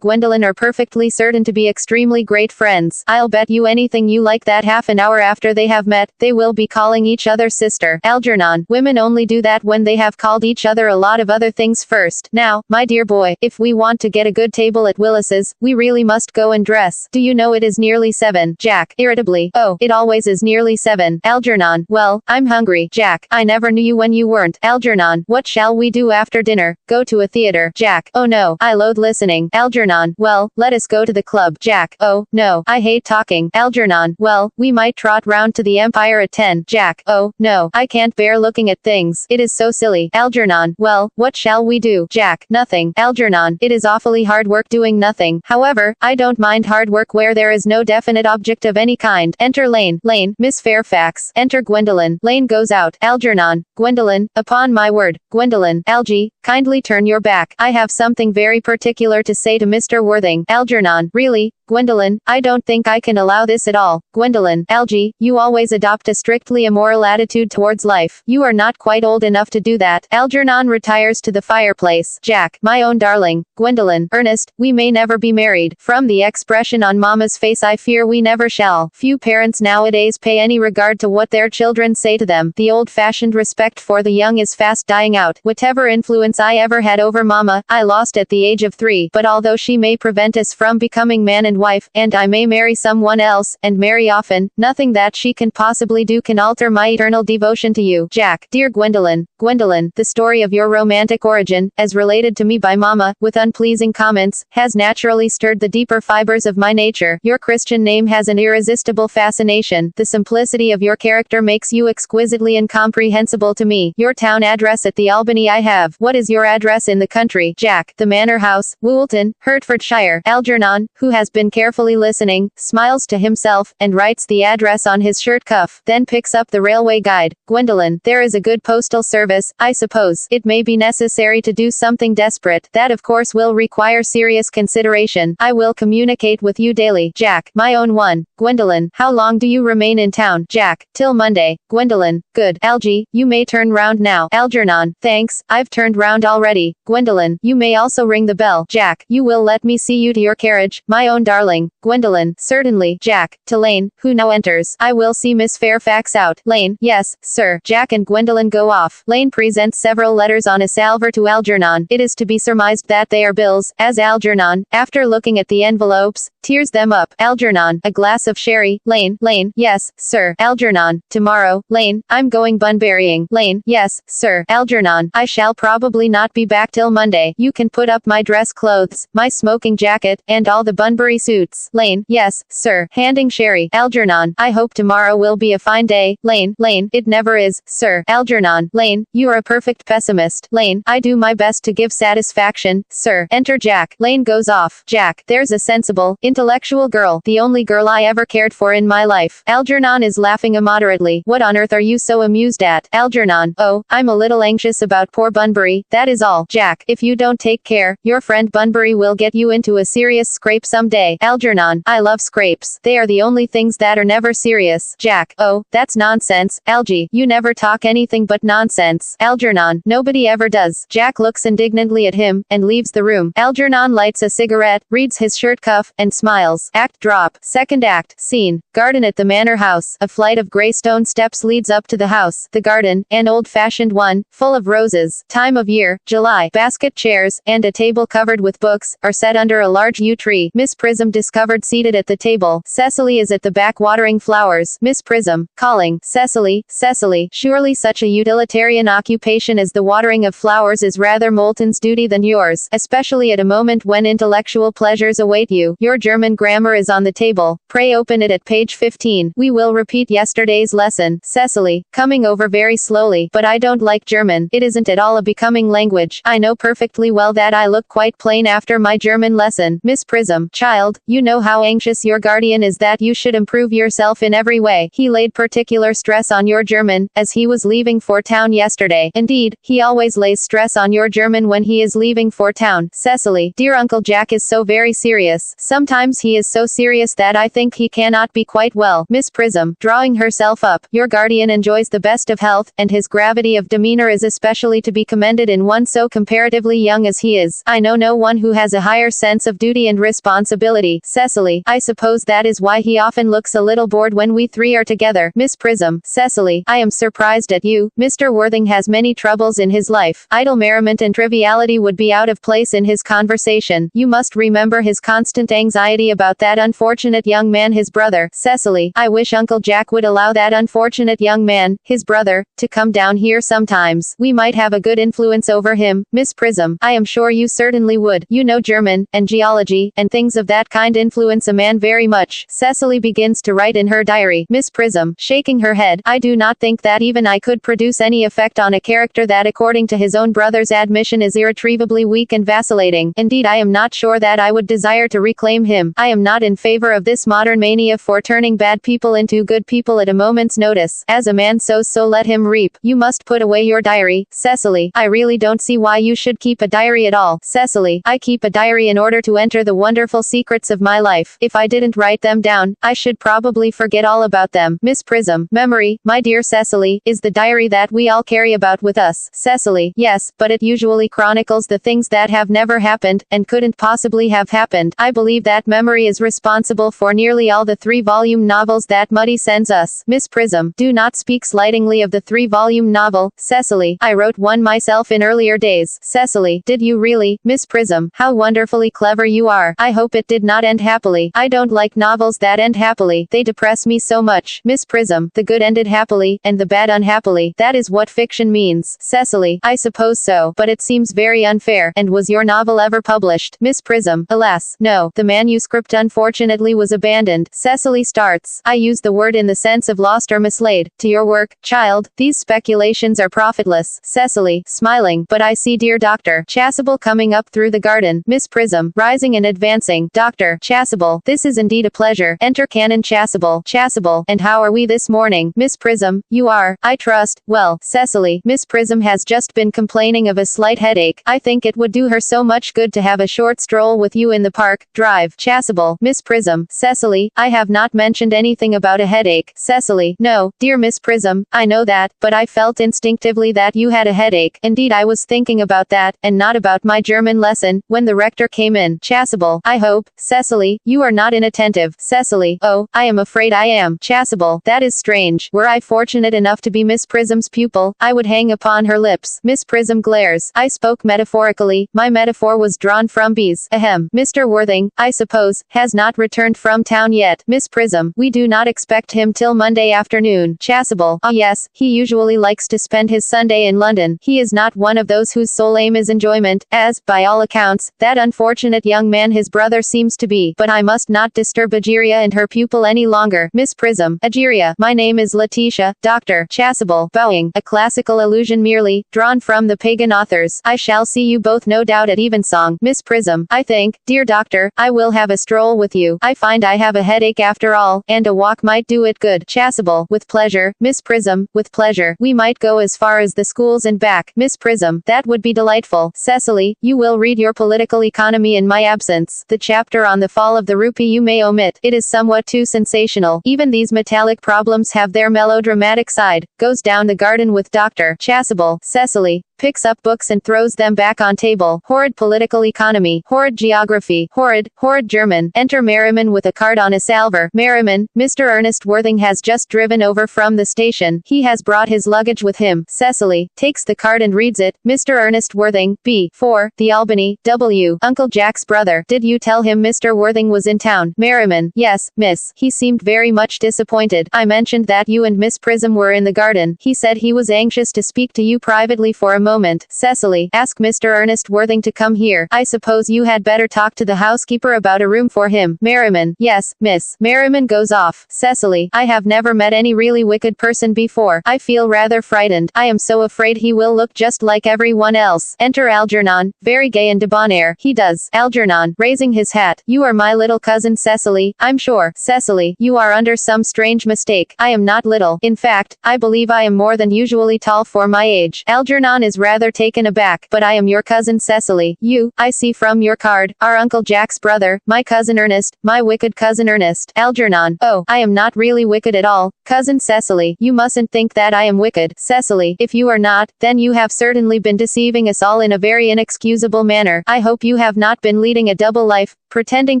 Gwendolyn are perfectly certain to be extremely great friends. I'll bet you anything you like that half an hour after they have met, they will be calling each other sister. Algernon: women only do that when they have called each other a lot of other things first. Now, my dear boy, if we want to get a good table at Willis's, we really must go and dress. Do you know it is nearly 7? Jack: irritably: oh, it always is nearly 7. Algernon: well, I'm hungry. Jack: I never knew you when you weren't. Algernon: what shall we do after dinner? Go to a theater? Jack: oh no, I loathe listening. Algernon: well, let us go to the club. Jack: oh, no, I hate talking. Algernon: well, we might trot round to the Empire at 10. Jack: oh, no, I can't bear looking at things. It is so silly. Algernon: well, what shall we do? Jack: nothing. Algernon: it is awfully hard work doing nothing. However, I don't mind hard work where there is no definite object of any kind. Enter Lane. Lane: Miss Fairfax. Enter Gwendolyn. Lane goes out. Algernon: Gwendolyn, upon my word. Gwendolyn: Algie, kindly turn your back. I have something very particular to say to Mr. Worthing. Algernon: really? Gwendolyn, I don't think I can allow this at all. Gwendolyn, Algie, you always adopt a strictly immoral attitude towards life. You are not quite old enough to do that. Algernon retires to the fireplace. Jack, my own darling. Gwendolyn, Ernest, we may never be married. From the expression on Mama's face, I fear we never shall. Few parents nowadays pay any regard to what their children say to them. The old-fashioned respect for the young is fast dying out. Whatever influence I ever had over Mama, I lost at the age of 3. But although she may prevent us from becoming man and wife, and I may marry someone else, and marry often, nothing that she can possibly do can alter my eternal devotion to you. Jack, dear Gwendolyn. Gwendolyn, the story of your romantic origin, as related to me by Mama, with unpleasing comments, has naturally stirred the deeper fibers of my nature. Your Christian name has an irresistible fascination. The simplicity of your character makes you exquisitely incomprehensible to me. Your town address at the Albany I have. What is your address in the country? Jack, the Manor House, Woolton, Hertfordshire. Algernon, who has been carefully listening, smiles to himself, and writes the address on his shirt cuff, then picks up the railway guide. Gwendolyn, there is a good postal service, I suppose. It may be necessary to do something desperate. That of course will require serious consideration. I will communicate with you daily. Jack, my own one. Gwendolyn, how long do you remain in town? Jack, till Monday. Gwendolyn, good. Algie, you may turn round now. Algernon, thanks, I've turned round already. Gwendolyn, you may also ring the bell. Jack, you will let me see you to your carriage, my own darling. Gwendolyn, certainly. Jack, to Lane, who now enters. I will see Miss Fairfax out. Lane, yes, sir. Jack and Gwendolyn go off. Lane presents several letters on a salver to Algernon. It is to be surmised that they are bills, as Algernon, after looking at the envelopes, tears them up. Algernon, a glass of sherry. Lane, yes, sir. Algernon, tomorrow. Lane, I'm going bunburying. Lane, yes, sir. Algernon, I shall probably not be back till Monday. You can put up my dress clothes, my smoking jacket, and all the Bunbury suits. Lane, yes, sir. Handing sherry. Algernon, I hope tomorrow will be a fine day. Lane, it never is, sir. Algernon, Lane, you are a perfect pessimist. Lane, I do my best to give satisfaction, sir. Enter Jack. Lane goes off. Jack, there's a sensible, intellectual girl, the only girl I ever cared for in my life. Algernon is laughing immoderately. What on earth are you so amused at? Algernon, oh, I'm a little anxious about poor Bunbury, that is all. Jack, if you don't take care, your friend Bunbury will get you into a serious scrape someday. Algernon, I love scrapes. They are the only things that are never serious. Jack, oh, that's nonsense. Algie, you never talk anything but nonsense. Algernon, nobody ever does. Jack looks indignantly at him, and leaves the room. Algernon lights a cigarette, reads his shirt cuff, and smiles. Act drop. Second act. Scene. Garden at the Manor House. A flight of gray stone steps leads up to the house. The garden, an old-fashioned one, full of roses. Time of year, July. Basket chairs, and a table covered with books, are set under a large yew tree. Miss Prism discovered seated at the table. Cecily is at the back watering flowers. Miss Prism, calling, Cecily, surely such a utilitarian occupation as the watering of flowers is rather Moulton's duty than yours, especially at a moment when intellectual pleasures await you. Your German grammar is on the table. Pray open it at page 15. We will repeat yesterday's lesson. Cecily, coming over very slowly, but I don't like German. It isn't at all a becoming language. I know perfectly well that I look quite plain after my German lesson. Miss Prism, child, you know how anxious your guardian is that you should improve yourself in every way. He laid particular stress on your German, as he was leaving for town yesterday. Indeed, he always lays stress on your German when he is leaving for town. Cecily, dear Uncle Jack is so very serious. Sometimes he is so serious that I think he cannot be quite well. Miss Prism, drawing herself up, your guardian enjoys the best of health, and his gravity of demeanor is especially to be commended in one so comparatively young as he is. I know no one who has a higher sense of duty and responsibility. Cecily, I suppose that is why he often looks a little bored when we three are together. Miss Prism, Cecily, I am surprised at you. Mr. Worthing has many troubles in his life. Idle merriment and triviality would be out of place in his conversation. You must remember his constant anxiety about that unfortunate young man, his brother. Cecily, I wish Uncle Jack would allow that unfortunate young man, his brother, to come down here sometimes. We might have a good influence over him. Miss Prism, I am sure you certainly would. You know German, and geology, and things of that kind influence a man very much. Cecily begins to write in her diary. Miss Prism, shaking her head, I do not think that even I could produce any effect on a character that according to his own brother's admission is irretrievably weak and vacillating. Indeed, I am not sure that I would desire to reclaim him. I am not in favor of this modern mania for turning bad people into good people at a moment's notice. As a man sows, so let him reap. You must put away your diary. Cecily, I really don't see why you should keep a diary at all. Cecily, I keep a diary in order to enter the wonderful secret secrets of my life. If I didn't write them down, I should probably forget all about them. Miss Prism. Memory, my dear Cecily, is the diary that we all carry about with us. Cecily. Yes, but it usually chronicles the things that have never happened, and couldn't possibly have happened. I believe that memory is responsible for nearly all the 3-volume novels that Muddy sends us. Miss Prism. Do not speak slightingly of the 3-volume novel, Cecily. I wrote one myself in earlier days. Cecily. Did you really? Miss Prism. How wonderfully clever you are. I hope it did not end happily. I don't like novels that end happily. They depress me so much. Miss Prism. The good ended happily, and the bad unhappily. That is what fiction means. Cecily. I suppose so, but it seems very unfair. And was your novel ever published? Miss Prism. Alas, no. The manuscript unfortunately was abandoned. Cecily starts. I use the word in the sense of lost or mislaid. To your work, child, these speculations are profitless. Cecily, smiling. But I see dear Dr. Chasuble coming up through the garden. Miss Prism, rising and advancing. Dr. Chasuble, this is indeed a pleasure. Enter Canon Chasuble. Chasuble, and how are we this morning? Miss Prism, you are, I trust, well. Cecily, Miss Prism has just been complaining of a slight headache. I think it would do her so much good to have a short stroll with you in the park. Drive. Chasuble, Miss Prism. Cecily, I have not mentioned anything about a headache. Cecily, no, dear Miss Prism, I know that, but I felt instinctively that you had a headache. Indeed, I was thinking about that, and not about my German lesson, when the rector came in. Chasuble, I hope, Cecily, you are not inattentive. Cecily, oh, I am afraid I am. Chasuble, that is strange. Were I fortunate enough to be Miss Prism's pupil, I would hang upon her lips. Miss Prism glares. I spoke metaphorically. My metaphor was drawn from bees. Ahem. Mr. Worthing, I suppose, has not returned from town yet. Miss Prism, we do not expect him till Monday afternoon. Chasuble, ah yes, he usually likes to spend his Sunday in London. He is not one of those whose sole aim is enjoyment, as, by all accounts, that unfortunate young man his brother seems to be. But I must not disturb Egeria and her pupil any longer. Miss Prism. Egeria, my name is Letitia. Dr. Chasuble, bowing, a classical allusion merely, drawn from the pagan authors. I shall see you both no doubt at evensong. Miss Prism, I think, dear doctor, I will have a stroll with you. I find I have a headache after all, and a walk might do it good. Chasuble, with pleasure. Miss Prism, with pleasure. We might go as far as the schools and back. Miss Prism, that would be delightful. Cecily, you will read your political economy in my absence. The chapter on the fall of the rupee you may omit. It is somewhat too sensational. Even these metallic problems have their melodramatic side. Goes down the garden with Dr. Chasuble. Cecily, picks up books and throws them back on table. Horrid political economy. Horrid geography. Horrid German. Enter Merriman with a card on a salver. Merriman, Mr. Earnest Worthing has just driven over from the station. He has brought his luggage with him. Cecily, takes the card and reads it. Mr. Earnest Worthing, B. 4, The Albany, W. Uncle Jack's brother. Did you tell him Mr. Worthing was in town? Merriman, yes, miss. He seemed very much disappointed. I mentioned that you and Miss Prism were in the garden. He said he was anxious to speak to you privately for a moment. Cecily, ask Mr. Earnest Worthing to come here. I suppose you had better talk to the housekeeper about a room for him. Merriman, yes, miss. Merriman goes off. Cecily, I have never met any really wicked person before. I feel rather frightened. I am so afraid he will look just like everyone else. Enter Algernon, very gay and debonair. He does. Algernon, raising his hat. You are my little cousin Cecily, I'm sure. Cecily, you are under some strange mistake. I am not little. In fact, I believe I am more than usually tall for my age. Algernon is rather taken aback. But I am your cousin Cecily. You, I see from your card, are Uncle Jack's brother, my cousin Ernest, my wicked cousin Ernest. Algernon, oh, I am not really wicked at all. Cousin Cecily, you mustn't think that I am wicked. Cecily, if you are not, then you have certainly been deceiving us all in a very inexcusable manner. I hope you have not been leading a double life, pretending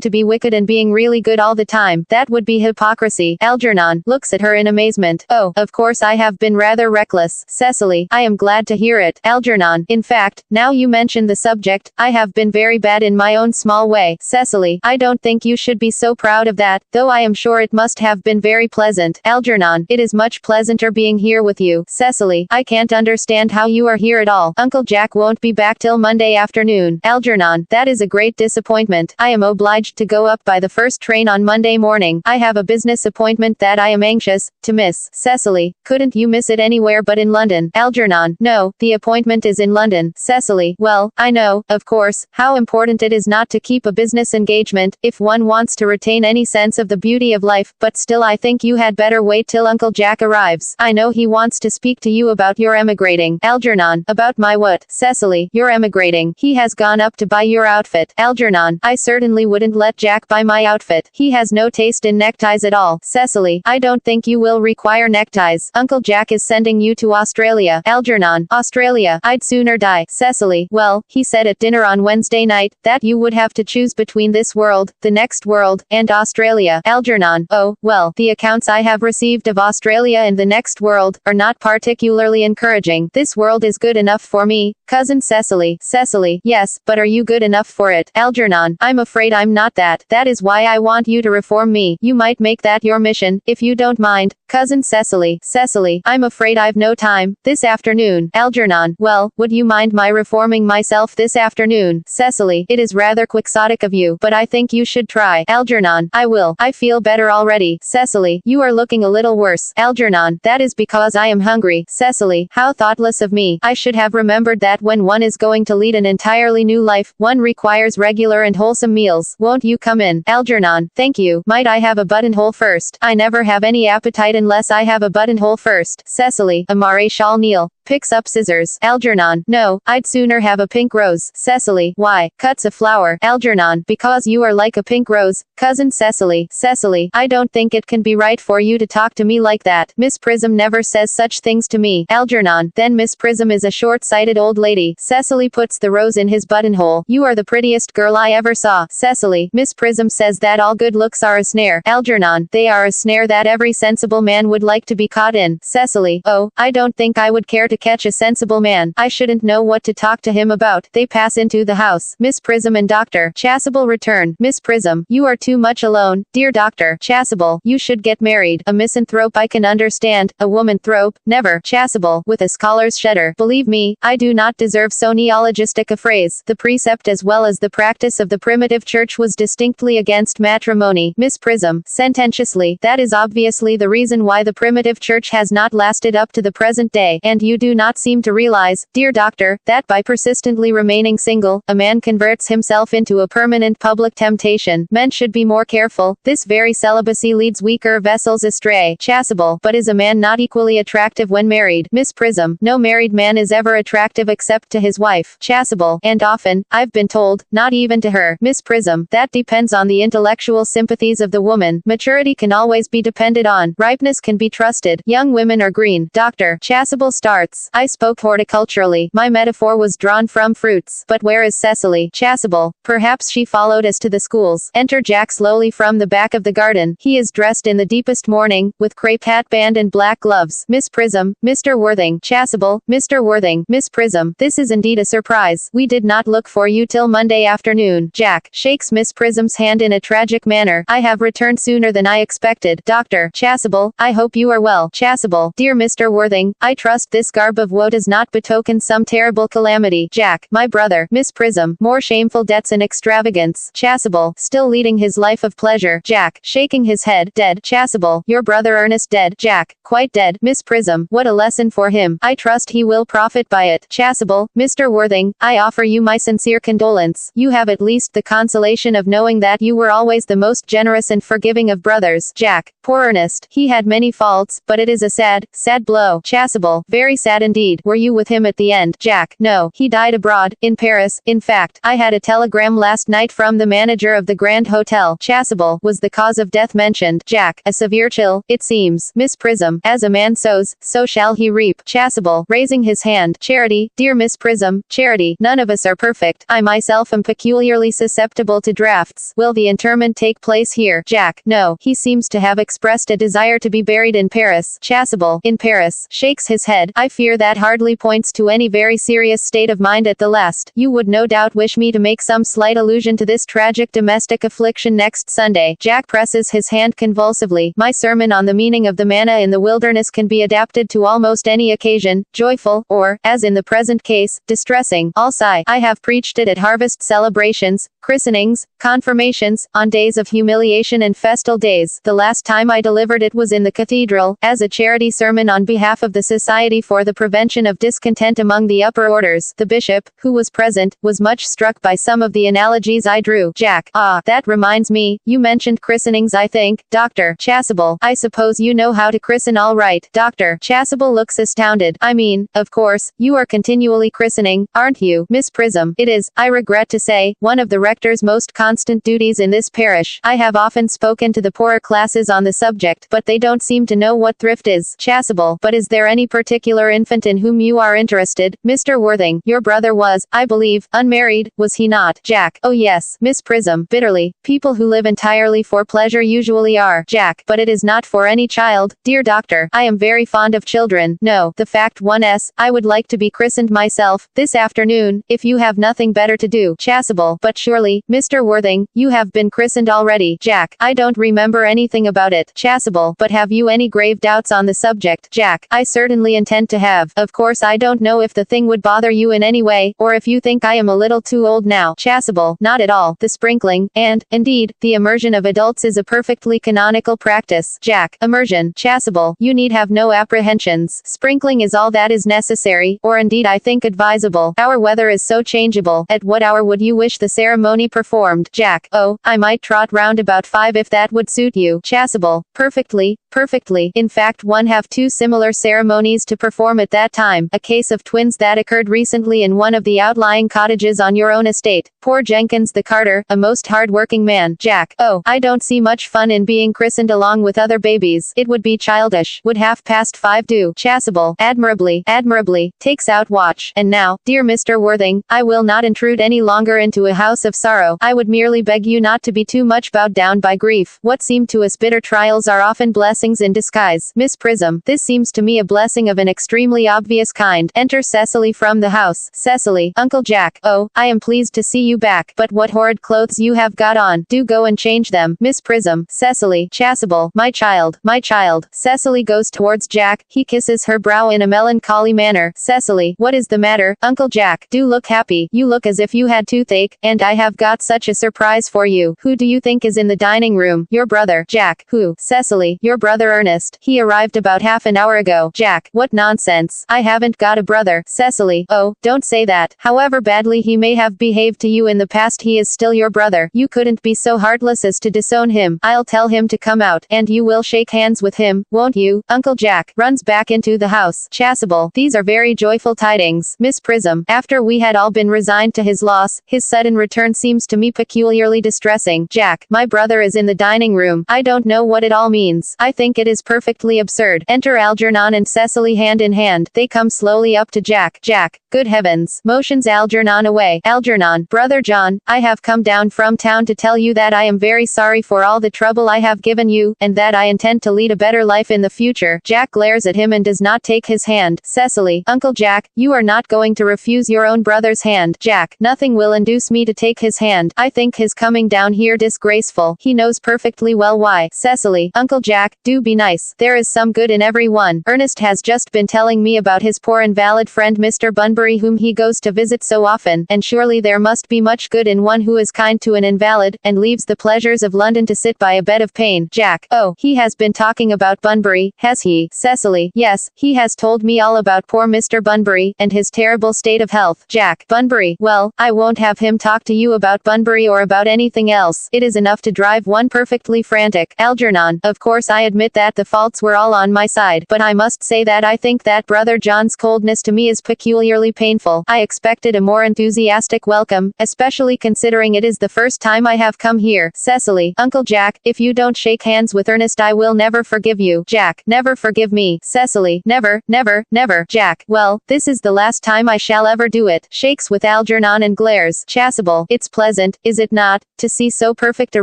to be wicked and being really good all the time. That would be hypocrisy. Algernon looks at her in amazement. Oh, of course I have been rather reckless. Cecily, I am glad to hear it. Algernon, in fact, now you mention the subject, I have been very bad in my own small way. Cecily, I don't think you should be so proud of that, though I am sure it must have been very pleasant. Algernon, it is much pleasanter being here with you. Cecily, I can't understand how you are here at all. Uncle Jack won't be back till Monday afternoon. Algernon, that is a great disappointment. I am obliged to go up by the first train on Monday morning. I have a business appointment that I am anxious to miss. Cecily, couldn't you miss it anywhere but in London? Algernon, no, the appointment appointment is in London. Cecily, well, I know, of course, how important it is not to keep a business engagement, if one wants to retain any sense of the beauty of life, but still I think you had better wait till Uncle Jack arrives. I know he wants to speak to you about your emigrating. Algernon, about my what? Cecily, you're emigrating. He has gone up to buy your outfit. Algernon, I certainly wouldn't let Jack buy my outfit. He has no taste in neckties at all. Cecily, I don't think you will require neckties. Uncle Jack is sending you to Australia. Algernon, Australia, I'd sooner die. Cecily, well, he said at dinner on Wednesday night, that you would have to choose between this world, the next world, and Australia. Algernon, oh, well, the accounts I have received of Australia and the next world, are not particularly encouraging. This world is good enough for me. Cousin Cecily, Cecily, yes, but are you good enough for it? Algernon, I'm afraid I'm not that. That is why I want you to reform me. You might make that your mission, if you don't mind. Cousin Cecily, Cecily, I'm afraid I've no time. This afternoon. Algernon, well, would you mind my reforming myself this afternoon? Cecily, it is rather quixotic of you, but I think you should try. Algernon, I will. I feel better already. Cecily, you are looking a little worse. Algernon, that is because I am hungry. Cecily, how thoughtless of me. I should have remembered that when one is going to lead an entirely new life, one requires regular and wholesome meals. Won't you come in? Algernon, thank you. Might I have a buttonhole first? I never have any appetite unless I have a buttonhole first. Cecily, a maréchal Neil, picks up scissors. Algernon, no, I'd sooner have a pink rose. Cecily, why? Cuts a flower. Algernon, because you are like a pink rose. Cousin Cecily, Cecily, I don't think it can be right for you to talk to me like that. Miss Prism never says such things to me. Algernon, then Miss Prism is a short-sighted old lady. Cecily puts the rose in his buttonhole. You are the prettiest girl I ever saw. Cecily, Miss Prism says that all good looks are a snare. Algernon, they are a snare that every sensible man would like to be caught in. Cecily, oh, I don't think I would care to catch a sensible man. I shouldn't know what to talk to him about. They pass into the house. Miss Prism and Dr. Chasuble return. Miss Prism, you are too much alone. Dear Dr. Chasuble, you should get married. A misanthrope I can understand. A womanthrope, never. Chasuble, with a scholar's shudder. Believe me, I do not deserve so neologistic a phrase. The precept as well as the practice of the primitive church was distinctly against matrimony. Miss Prism, sententiously, that is obviously the reason why the primitive church has not lasted up to the present day, and you do not seem to realize, dear doctor, that by persistently remaining single, a man converts himself into a permanent public temptation. Men should be more careful. This very celibacy leads weaker vessels astray. Chasuble, but is a man not equally attractive when married? Miss Prism, no married man is ever attractive except to his wife. Chasuble, and often, I've been told, not even to her. Miss Prism, that depends on the intellectual sympathies of the woman. Maturity can always be depended on. Ripeness can be trusted. Young women are green. Dr. Chasuble starts. I spoke horticulturally. My metaphor was drawn from fruits. But where is Cecily? Chasuble, perhaps she followed us to the schools. Enter Jack slowly from the back of the garden. He is dressed in the deepest mourning, with crepe hatband and black gloves. Miss Prism, Mr. Worthing. Chasuble, Mr. Worthing. Miss Prism, this is indeed a surprise. We did not look for you till Monday afternoon. Jack shakes Miss Prism's hand in a tragic manner. I have returned sooner than I expected. Dr. Chasuble, I hope you are well. Chasuble, dear Mr. Worthing, I trust this garb of woe does not betoken some terrible calamity. Jack, my brother. Miss Prism, more shameful debts and extravagance. Chasuble, still leading his life of pleasure. Jack, shaking his head, dead. Chasuble, your brother Earnest dead. Jack, quite dead. Miss Prism, what a lesson for him. I trust he will profit by it. Chasuble, Mr. Worthing, I offer you my sincere condolence. You have at least the consolation of knowing that you were always the most generous and forgiving of brothers. Jack, poor Earnest, he had many faults, but it is a sad, sad blow. Chasuble, very sad indeed. Were you with him at the end? Jack, no, he died abroad, in Paris. In fact, I had a telegram last night from the manager of the Grand Hotel. Chasuble, was the cause of death mentioned? Jack, a severe chill, it seems. Miss Prism, as a man sows, so shall he reap. Chasuble, raising his hand. Charity, dear Miss Prism, Charity, none of us are perfect. I myself am peculiarly susceptible to drafts. Will the interment take place here? Jack, no, he seems to have expressed a desire to be buried in Paris. Chasuble, in Paris, shakes his head. I fear that hardly points to any very serious state of mind at the last. You would no doubt wish me to make some slight allusion to this tragic domestic affliction next Sunday. Jack presses his hand convulsively. My sermon on the meaning of the manna in the wilderness can be adapted to almost any occasion, joyful, or, as in the present case, distressing. All sigh. I have preached it at harvest celebrations, christenings, confirmations, on days of humiliation and festal days. The last time I delivered it was in the cathedral, as a charity sermon on behalf of the Society for the Prevention of Discontent among the Upper Orders. The bishop, who was present, was much struck by some of the analogies I drew. Jack: Ah, that reminds me, you mentioned christenings, I think. Dr. Chasuble: I suppose you know how to christen all right. Dr. Chasuble looks astounded. I mean, of course, you are continually christening, aren't you, Miss Prism? It is, I regret to say, one of the rector's most constant duties in this parish. I have often spoken to the poorer classes on the subject, but they don't seem to know what thrift is. Chasuble: But is there any particular infant in whom you are interested, Mr. Worthing? Your brother was, I believe, unmarried, was he not? Jack: Oh yes. Miss Prism, bitterly: People who live entirely for pleasure usually are. Jack: But it is not for any child, dear doctor. I am very fond of children. No, the fact 1s, I would like to be christened myself, this afternoon, if you have nothing better to do. Chasuble: But surely, Mr. Worthing, you have been christened already. Jack: I don't remember anything about it. Chasuble: But have you any grave doubts on the subject? Jack: I certainly intend to have. Of course I don't know if the thing would bother you in any way, or if you think I am a little too old now. Chasuble: Not at all. The sprinkling, and, indeed, the immersion of adults is a perfectly canonical practice. Jack: Immersion. Chasuble: You need have no apprehensions. Sprinkling is all that is necessary, or indeed I think advisable. Our weather is so changeable. At what hour would you wish the ceremony performed? Jack: Oh, I might trot round about 5 if that would suit you. Chasuble: Perfectly, perfectly. In fact, one have 2 similar ceremonies to perform at that time. A case of twins that occurred recently in one of the outlying cottages on your own estate. Poor Jenkins the carter, a most hard-working man. Jack: Oh, I don't see much fun in being christened along with other babies. It would be childish. Would 5:30 do? Chasuble: Admirably, admirably. Takes out watch. And now, dear Mr. Worthing, I will not intrude any longer into a house of sorrow. I would merely beg you not to be too much bowed down by grief. What seem to us bitter trials are often blessings in disguise. Miss Prism: This seems to me a blessing of an extremely obvious kind. Enter Cecily from the house. Cecily: Uncle Jack: Oh, I am pleased to see you back. But what horrid clothes you have got on. Do go and change them. Miss Prism: Cecily. Chasuble: My child, my child. Cecily goes towards Jack. He kisses her brow in a melancholy manner. Cecily: What is the matter, Uncle Jack? Do look happy. You look as if you had toothache, and I have got such a surprise for you. Who do you think is in the dining room? Your brother. Jack: Who? Cecily: Your brother Ernest. He arrived about half an hour ago. Jack: What nonsense. I haven't got a brother. Cecily: Oh, don't say that. However badly he may have behaved to you in the past, he is still your brother. You couldn't be so heartless as to disown him. I'll tell him to come out, and you will shake hands with him, won't you? Uncle Jack runs back into the house. Chasuble: These are very joyful tidings. Miss Prism: After we had all been resigned to his loss, his sudden return seems to me peculiarly distressing. Jack: My brother is in the dining room. I don't know what it all means. I think it is perfectly absurd. Enter Algernon and Cecily hand in hand. They come slowly up to Jack. Jack: Good heavens! Motions Algernon away. Algernon: Brother John, I have come down from town to tell you that I am very sorry for all the trouble I have given you, and that I intend to lead a better life in the future. Jack glares at him and does not take his hand. Cecily: Uncle Jack, you are not going to refuse your own brother's hand. Jack: Nothing will induce me to take his hand. I think his coming down here disgraceful. He knows perfectly well why. Cecily: Uncle Jack, do be nice. There is some good in every one. Ernest has just been telling me about his poor invalid friend Mr. Bunbury, whom he goes to visit so often, and surely there must be much good in one who is kind to an invalid, and leaves the pleasures of London to sit by a bed of pain. Jack: Oh, he has been talking about Bunbury, has he? Cecily: Yes, he has told me all about poor Mr. Bunbury, and his terrible state of health. Jack: Bunbury? Well, I won't have him talk to you about Bunbury or about anything else. It is enough to drive one perfectly frantic. Algernon: Of course I admit that the faults were all on my side, but I must say that I think that Brother John's coldness to me is peculiarly painful. I expected a more enthusiastic welcome, especially considering it is the first time I have come here. Cecily: Uncle Jack, if you don't shake hands with Ernest I will never forgive you. Jack: Never forgive me. Cecily: Never, never, never. Jack: Well, this is the last time I shall ever do it. Shakes with Algernon and glares. Chasuble: It's pleasant, is it not, to see so perfect a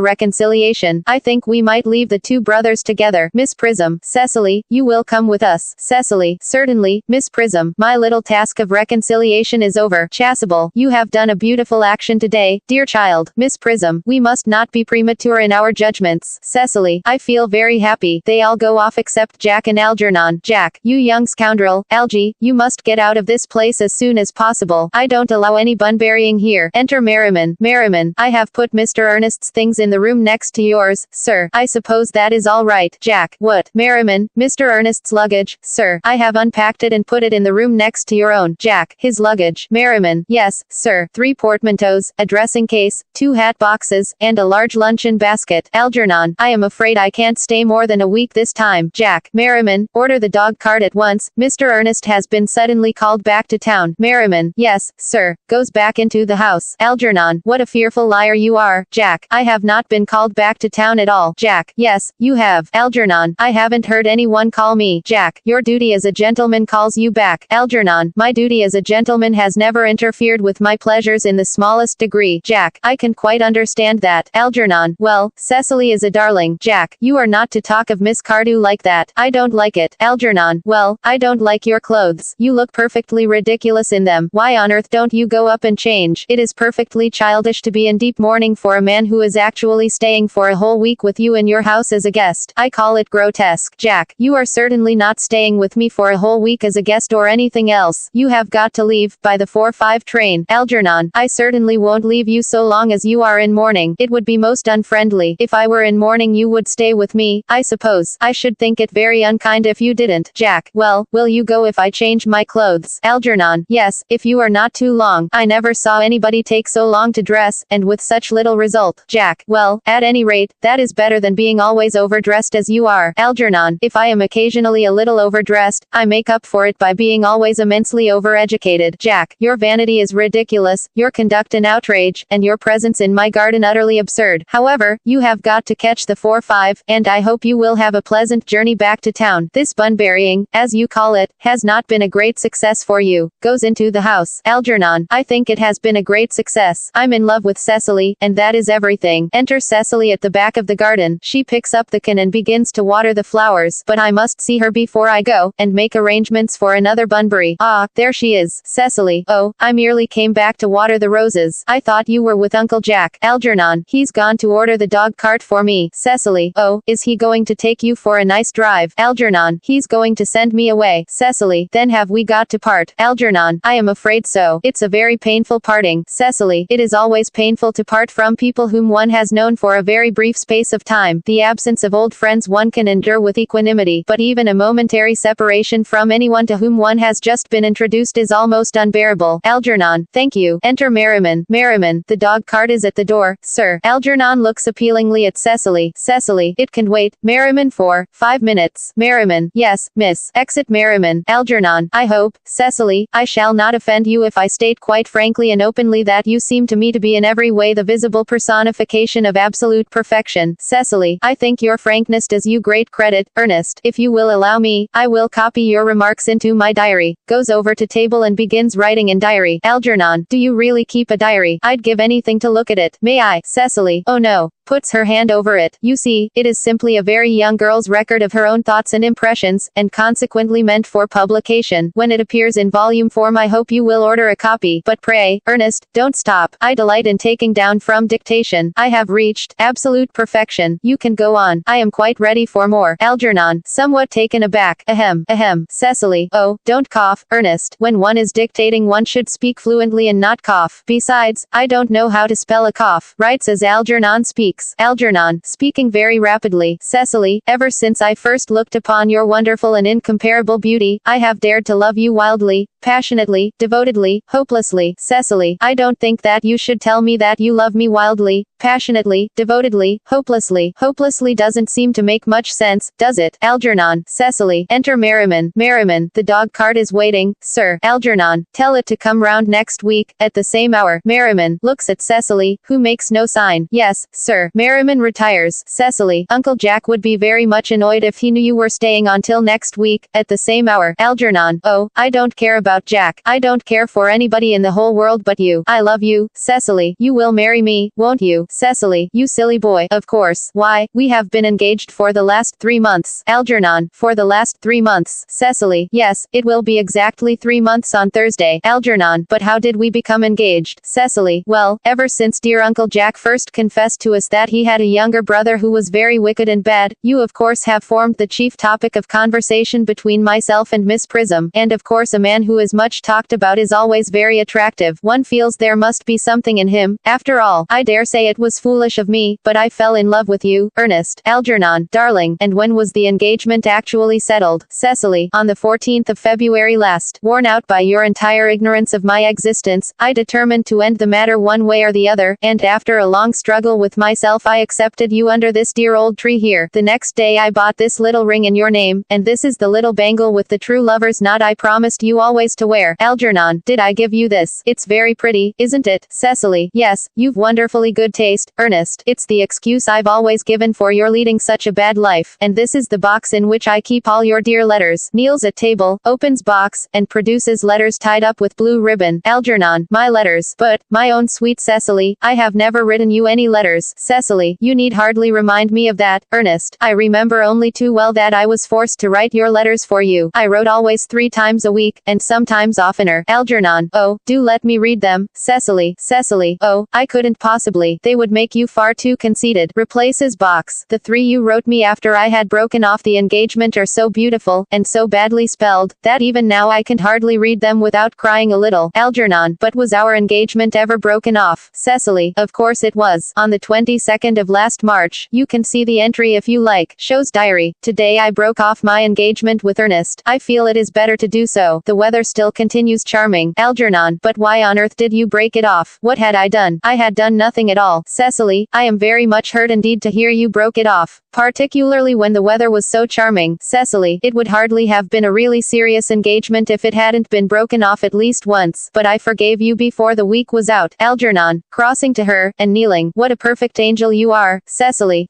reconciliation. I think we might leave the 2 brothers together. Miss Prism: Cecily, you will come with us. Cecily: Certainly, Miss Prism. My little task of reconciliation is over. Chasuble: You have done a beautiful action today, dear child. Miss Prism: We must not be premature in our judgments. Cecily: I feel very happy. They all go off except Jack and Algernon. Jack: You young scoundrel, Algy, you must get out of this place as soon as possible. I don't allow any Bunburying here. Enter Merriman. Merriman, I have put Mr. Earnest's things in the room next to yours, sir. I suppose that is all right. Jack, what? Merriman, Mr. Earnest's luggage, sir. I have unpacked it and put it in the room next to your own. Jack, his luggage. Merriman, yes, sir. 3 portmanteaus, a dressing case, 2 hat boxes, and a large luncheon basket. Algernon, I am afraid I can't stay more than a week this time. Jack, Merriman, order the dog cart at once. Mr. Earnest has been suddenly called back to town. Merriman, yes, sir. Goes back into the house. Algernon, what a fearful liar you are. Jack, I have not been called back to town at all. Jack, yes, you have. Algernon, I haven't heard anyone call me. Jack, your duty as a gentleman calls you back. Algernon, my duty as a gentleman has never interfered with my pleasures in the smallest degree. Jack, I can quite understand that. Algernon, well, Cecily is a darling. Jack, you are not to talk of Miss Cardew like that. I don't like it. Algernon, well, I don't like your clothes. You look perfectly ridiculous in them. Why on earth don't you go up and change? It is perfectly childish to be in deep mourning for a man who is actually staying for a whole week with you in your house as a guest. I call it grotesque. Jack, you are certainly not staying with me for a whole week as a guest or anything else. You have got to leave by the 4:05 train. Algernon, I certainly won't leave you so long as you are in mourning. It would be most unfriendly. If I were in mourning you would stay with me, I suppose. I should think it very unkind if you didn't. Jack, well, will you go if I change my clothes? Algernon, yes, if you are not too long. I never saw anybody take so long to dress, and with such little result. Jack, well, at any rate, that is better than being always overdressed as you are. Algernon, if I am occasionally a little overdressed, I make up for it by being always immensely overeducated. Jack, your vanity is ridiculous, your conduct an outrage, and your presence in my garden utterly absurd. However, you have got to catch the 4:05, and I hope you will have a pleasant journey back to town. This bunburying, as you call it, has not been a great success for you. Goes into the house. Algernon, I think it has been a great success. I'm in love with Cecily, and that is everything. Enter Cecily at the back of the garden. She picks up the can and begins to water the flowers, but I must see her before I go, and make arrangements for another bunbury. Ah, there she is. Cecily, oh, I merely came back to water the roses. I thought you were with Uncle Jack. Algernon, he's gone to order the dog cart for me. Cecily, oh, is he going to take you for a nice drive? Algernon, he's going to send me away. Cecily, then have we got to part? Algernon, I am afraid so. It's a very painful parting. Cecily, it is always painful to part from people whom one has known for a very brief space of time. The absence of old friends one can endure with equanimity, but even a momentary separation from anyone to whom one has just been introduced is almost unbearable. Algernon, thank you. Enter Merriman. Merriman, the dog cart is at the door, sir. Algernon looks appealingly at Cecily. Cecily, it can wait. Merriman for 5 minutes. Merriman, yes, miss. Exit Merriman. Algernon, I hope, Cecily, I shall not offend you if I state quite frankly and openly that you seem to me to be in every way the visible personification of absolute perfection. Cecily, I think your frankness does you great credit. Earnest, if you will allow me, I will copy your remarks into my diary. Goes over to table and begins writing in diary. Algernon, do you really keep a diary? I'd give anything to look at it. May I? Cecily, oh no. Puts her hand over it. You see, it is simply a very young girl's record of her own thoughts and impressions, and consequently meant for publication. When it appears in volume form I hope you will order a copy. But pray, Ernest, don't stop. I delight in taking down from dictation. I have reached absolute perfection. You can go on. I am quite ready for more. Algernon, somewhat taken aback. Ahem, ahem. Cecily, oh, don't cough. Ernest, when one is dictating one should speak fluently and not cough. Besides, I don't know how to spell a cough. Writes as Algernon speaks. Algernon, speaking very rapidly. Cecily, ever since I first looked upon your wonderful and incomparable beauty, I have dared to love you wildly, passionately, devotedly, hopelessly. Cecily, I don't think that you should tell me that you love me wildly, passionately, devotedly, hopelessly. Hopelessly doesn't seem to make much sense, does it? Algernon, Cecily, enter Merriman. Merriman, the dog cart is waiting, sir. Algernon, tell it to come round next week, at the same hour. Merriman, looks at Cecily, who makes no sign. Yes, sir. Merriman retires. Cecily, Uncle Jack would be very much annoyed if he knew you were staying until next week, at the same hour. Algernon, oh, I don't care about Jack. I don't care for anybody in the whole world but you. I love you. Cecily, you will marry me, won't you? Cecily, you silly boy. Of course. Why, we have been engaged for the last 3 months. Algernon, for the last 3 months. Cecily, yes, it will be exactly 3 months on Thursday. Algernon, but how did we become engaged? Cecily, well, ever since dear Uncle Jack first confessed to us that he had a younger brother who was very wicked and bad, you of course have formed the chief topic of conversation between myself and Miss Prism, and of course a man who who is much talked about is always very attractive. One feels there must be something in him. After all, I dare say it was foolish of me, but I fell in love with you, Ernest. Algernon, darling. And when was the engagement actually settled? Cecily, on the 14th of February last. Worn out by your entire ignorance of my existence, I determined to end the matter one way or the other, and after a long struggle with myself I accepted you under this dear old tree here. The next day I bought this little ring in your name, and this is the little bangle with the true lover's knot I promised you always to wear. Algernon, did I give you this? It's very pretty, isn't it? Cecily, yes, you've wonderfully good taste. Ernest, it's the excuse I've always given for your leading such a bad life. And this is the box in which I keep all your dear letters. Kneels at table, opens box, and produces letters tied up with blue ribbon. Algernon, my letters. But, my own sweet Cecily, I have never written you any letters. Cecily, you need hardly remind me of that. Ernest, I remember only too well that I was forced to write your letters for you. I wrote always 3 times a week, and sometimes oftener. Algernon, oh, do let me read them. Cecily, oh, I couldn't possibly. They would make you far too conceited. Replaces box. The 3 you wrote me after I had broken off the engagement are so beautiful, and so badly spelled, that even now I can hardly read them without crying a little. Algernon, but was our engagement ever broken off? Cecily, of course it was. On the 22nd of last March. You can see the entry if you like. Show's diary. Today I broke off my engagement with Ernest. I feel it is better to do so. The weather still continues charming. Algernon, but why on earth did you break it off? What had I done? I had done nothing at all. Cecily, I am very much hurt indeed to hear you broke it off. Particularly when the weather was so charming. Cecily, it would hardly have been a really serious engagement if it hadn't been broken off at least once. But I forgave you before the week was out. Algernon, crossing to her, and kneeling. What a perfect angel you are. Cecily,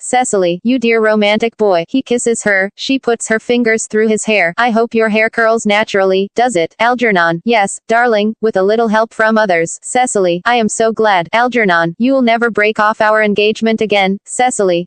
you dear romantic boy. He kisses her. She puts her fingers through his hair. I hope your hair curls naturally, does it? Algernon, yes, darling, with a little help from others. Cecily, I am so glad. Algernon, you'll never break off our engagement again. Cecily,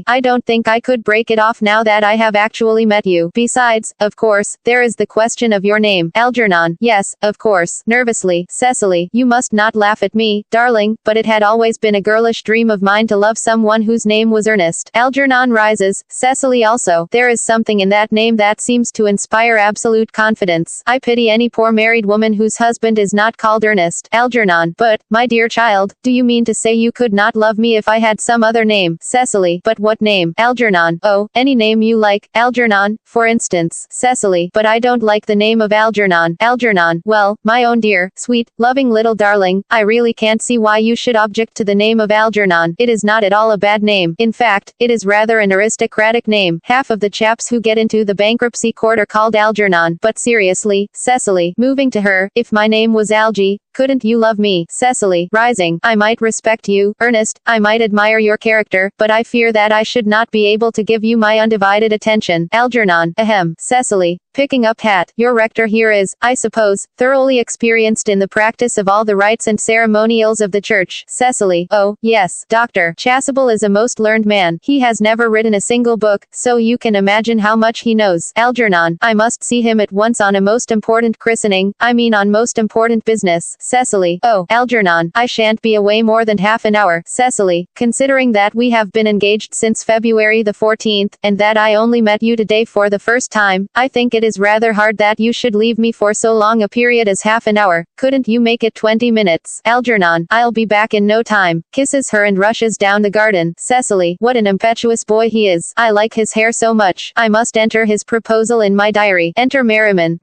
I don't think I could break it off now that I have actually met you. Besides, of course, there is the question of your name. Algernon, yes, of course. Nervously, Cecily, you must not laugh at me, darling, but it had always been a girlish dream of mine to love someone whose name was Earnest. Algernon rises. Cecily also. There is something in that name that seems to inspire absolute confidence. I pity any poor married woman whose husband is not called Ernest. Algernon, but, my dear child, do you mean to say you could not love me if I had some other name? Cecily, but what name? Algernon, oh, any name you like. Algernon, for instance. Cecily, but I don't like the name of Algernon. Algernon, well, my own dear, sweet, loving little darling, I really can't see why you should object to the name of Algernon. It is not at all a bad name. In fact, it is rather an aristocratic name. Half of the chaps who get into the bankruptcy court are called Algernon. But seriously, Cecily, moving to her, if my name was Algie, couldn't you love me? Cecily, rising, I might respect you, Ernest, I might admire your character, but I fear that I should not be able to give you my undivided attention. Algernon, ahem. Cecily, picking up hat, your rector here is, I suppose, thoroughly experienced in the practice of all the rites and ceremonials of the church. Cecily, oh, yes, Dr. Chasuble is a most learned man. He has never written a single book, so you can imagine how much he knows. Algernon, I must see him at once on a most important christening, I mean on most important business. Cecily, oh, Algernon, I shan't be away more than half an hour. Cecily, considering that we have been engaged since February the 14th, and that I only met you today for the first time, I think it is rather hard that you should leave me for so long a period as half an hour. Couldn't you make it 20 minutes? Algernon, I'll be back in no time. Kisses her and rushes down the garden. Cecily, what an impetuous boy he is. I like his hair so much. I must enter his proposal in my diary. Enter Merriman.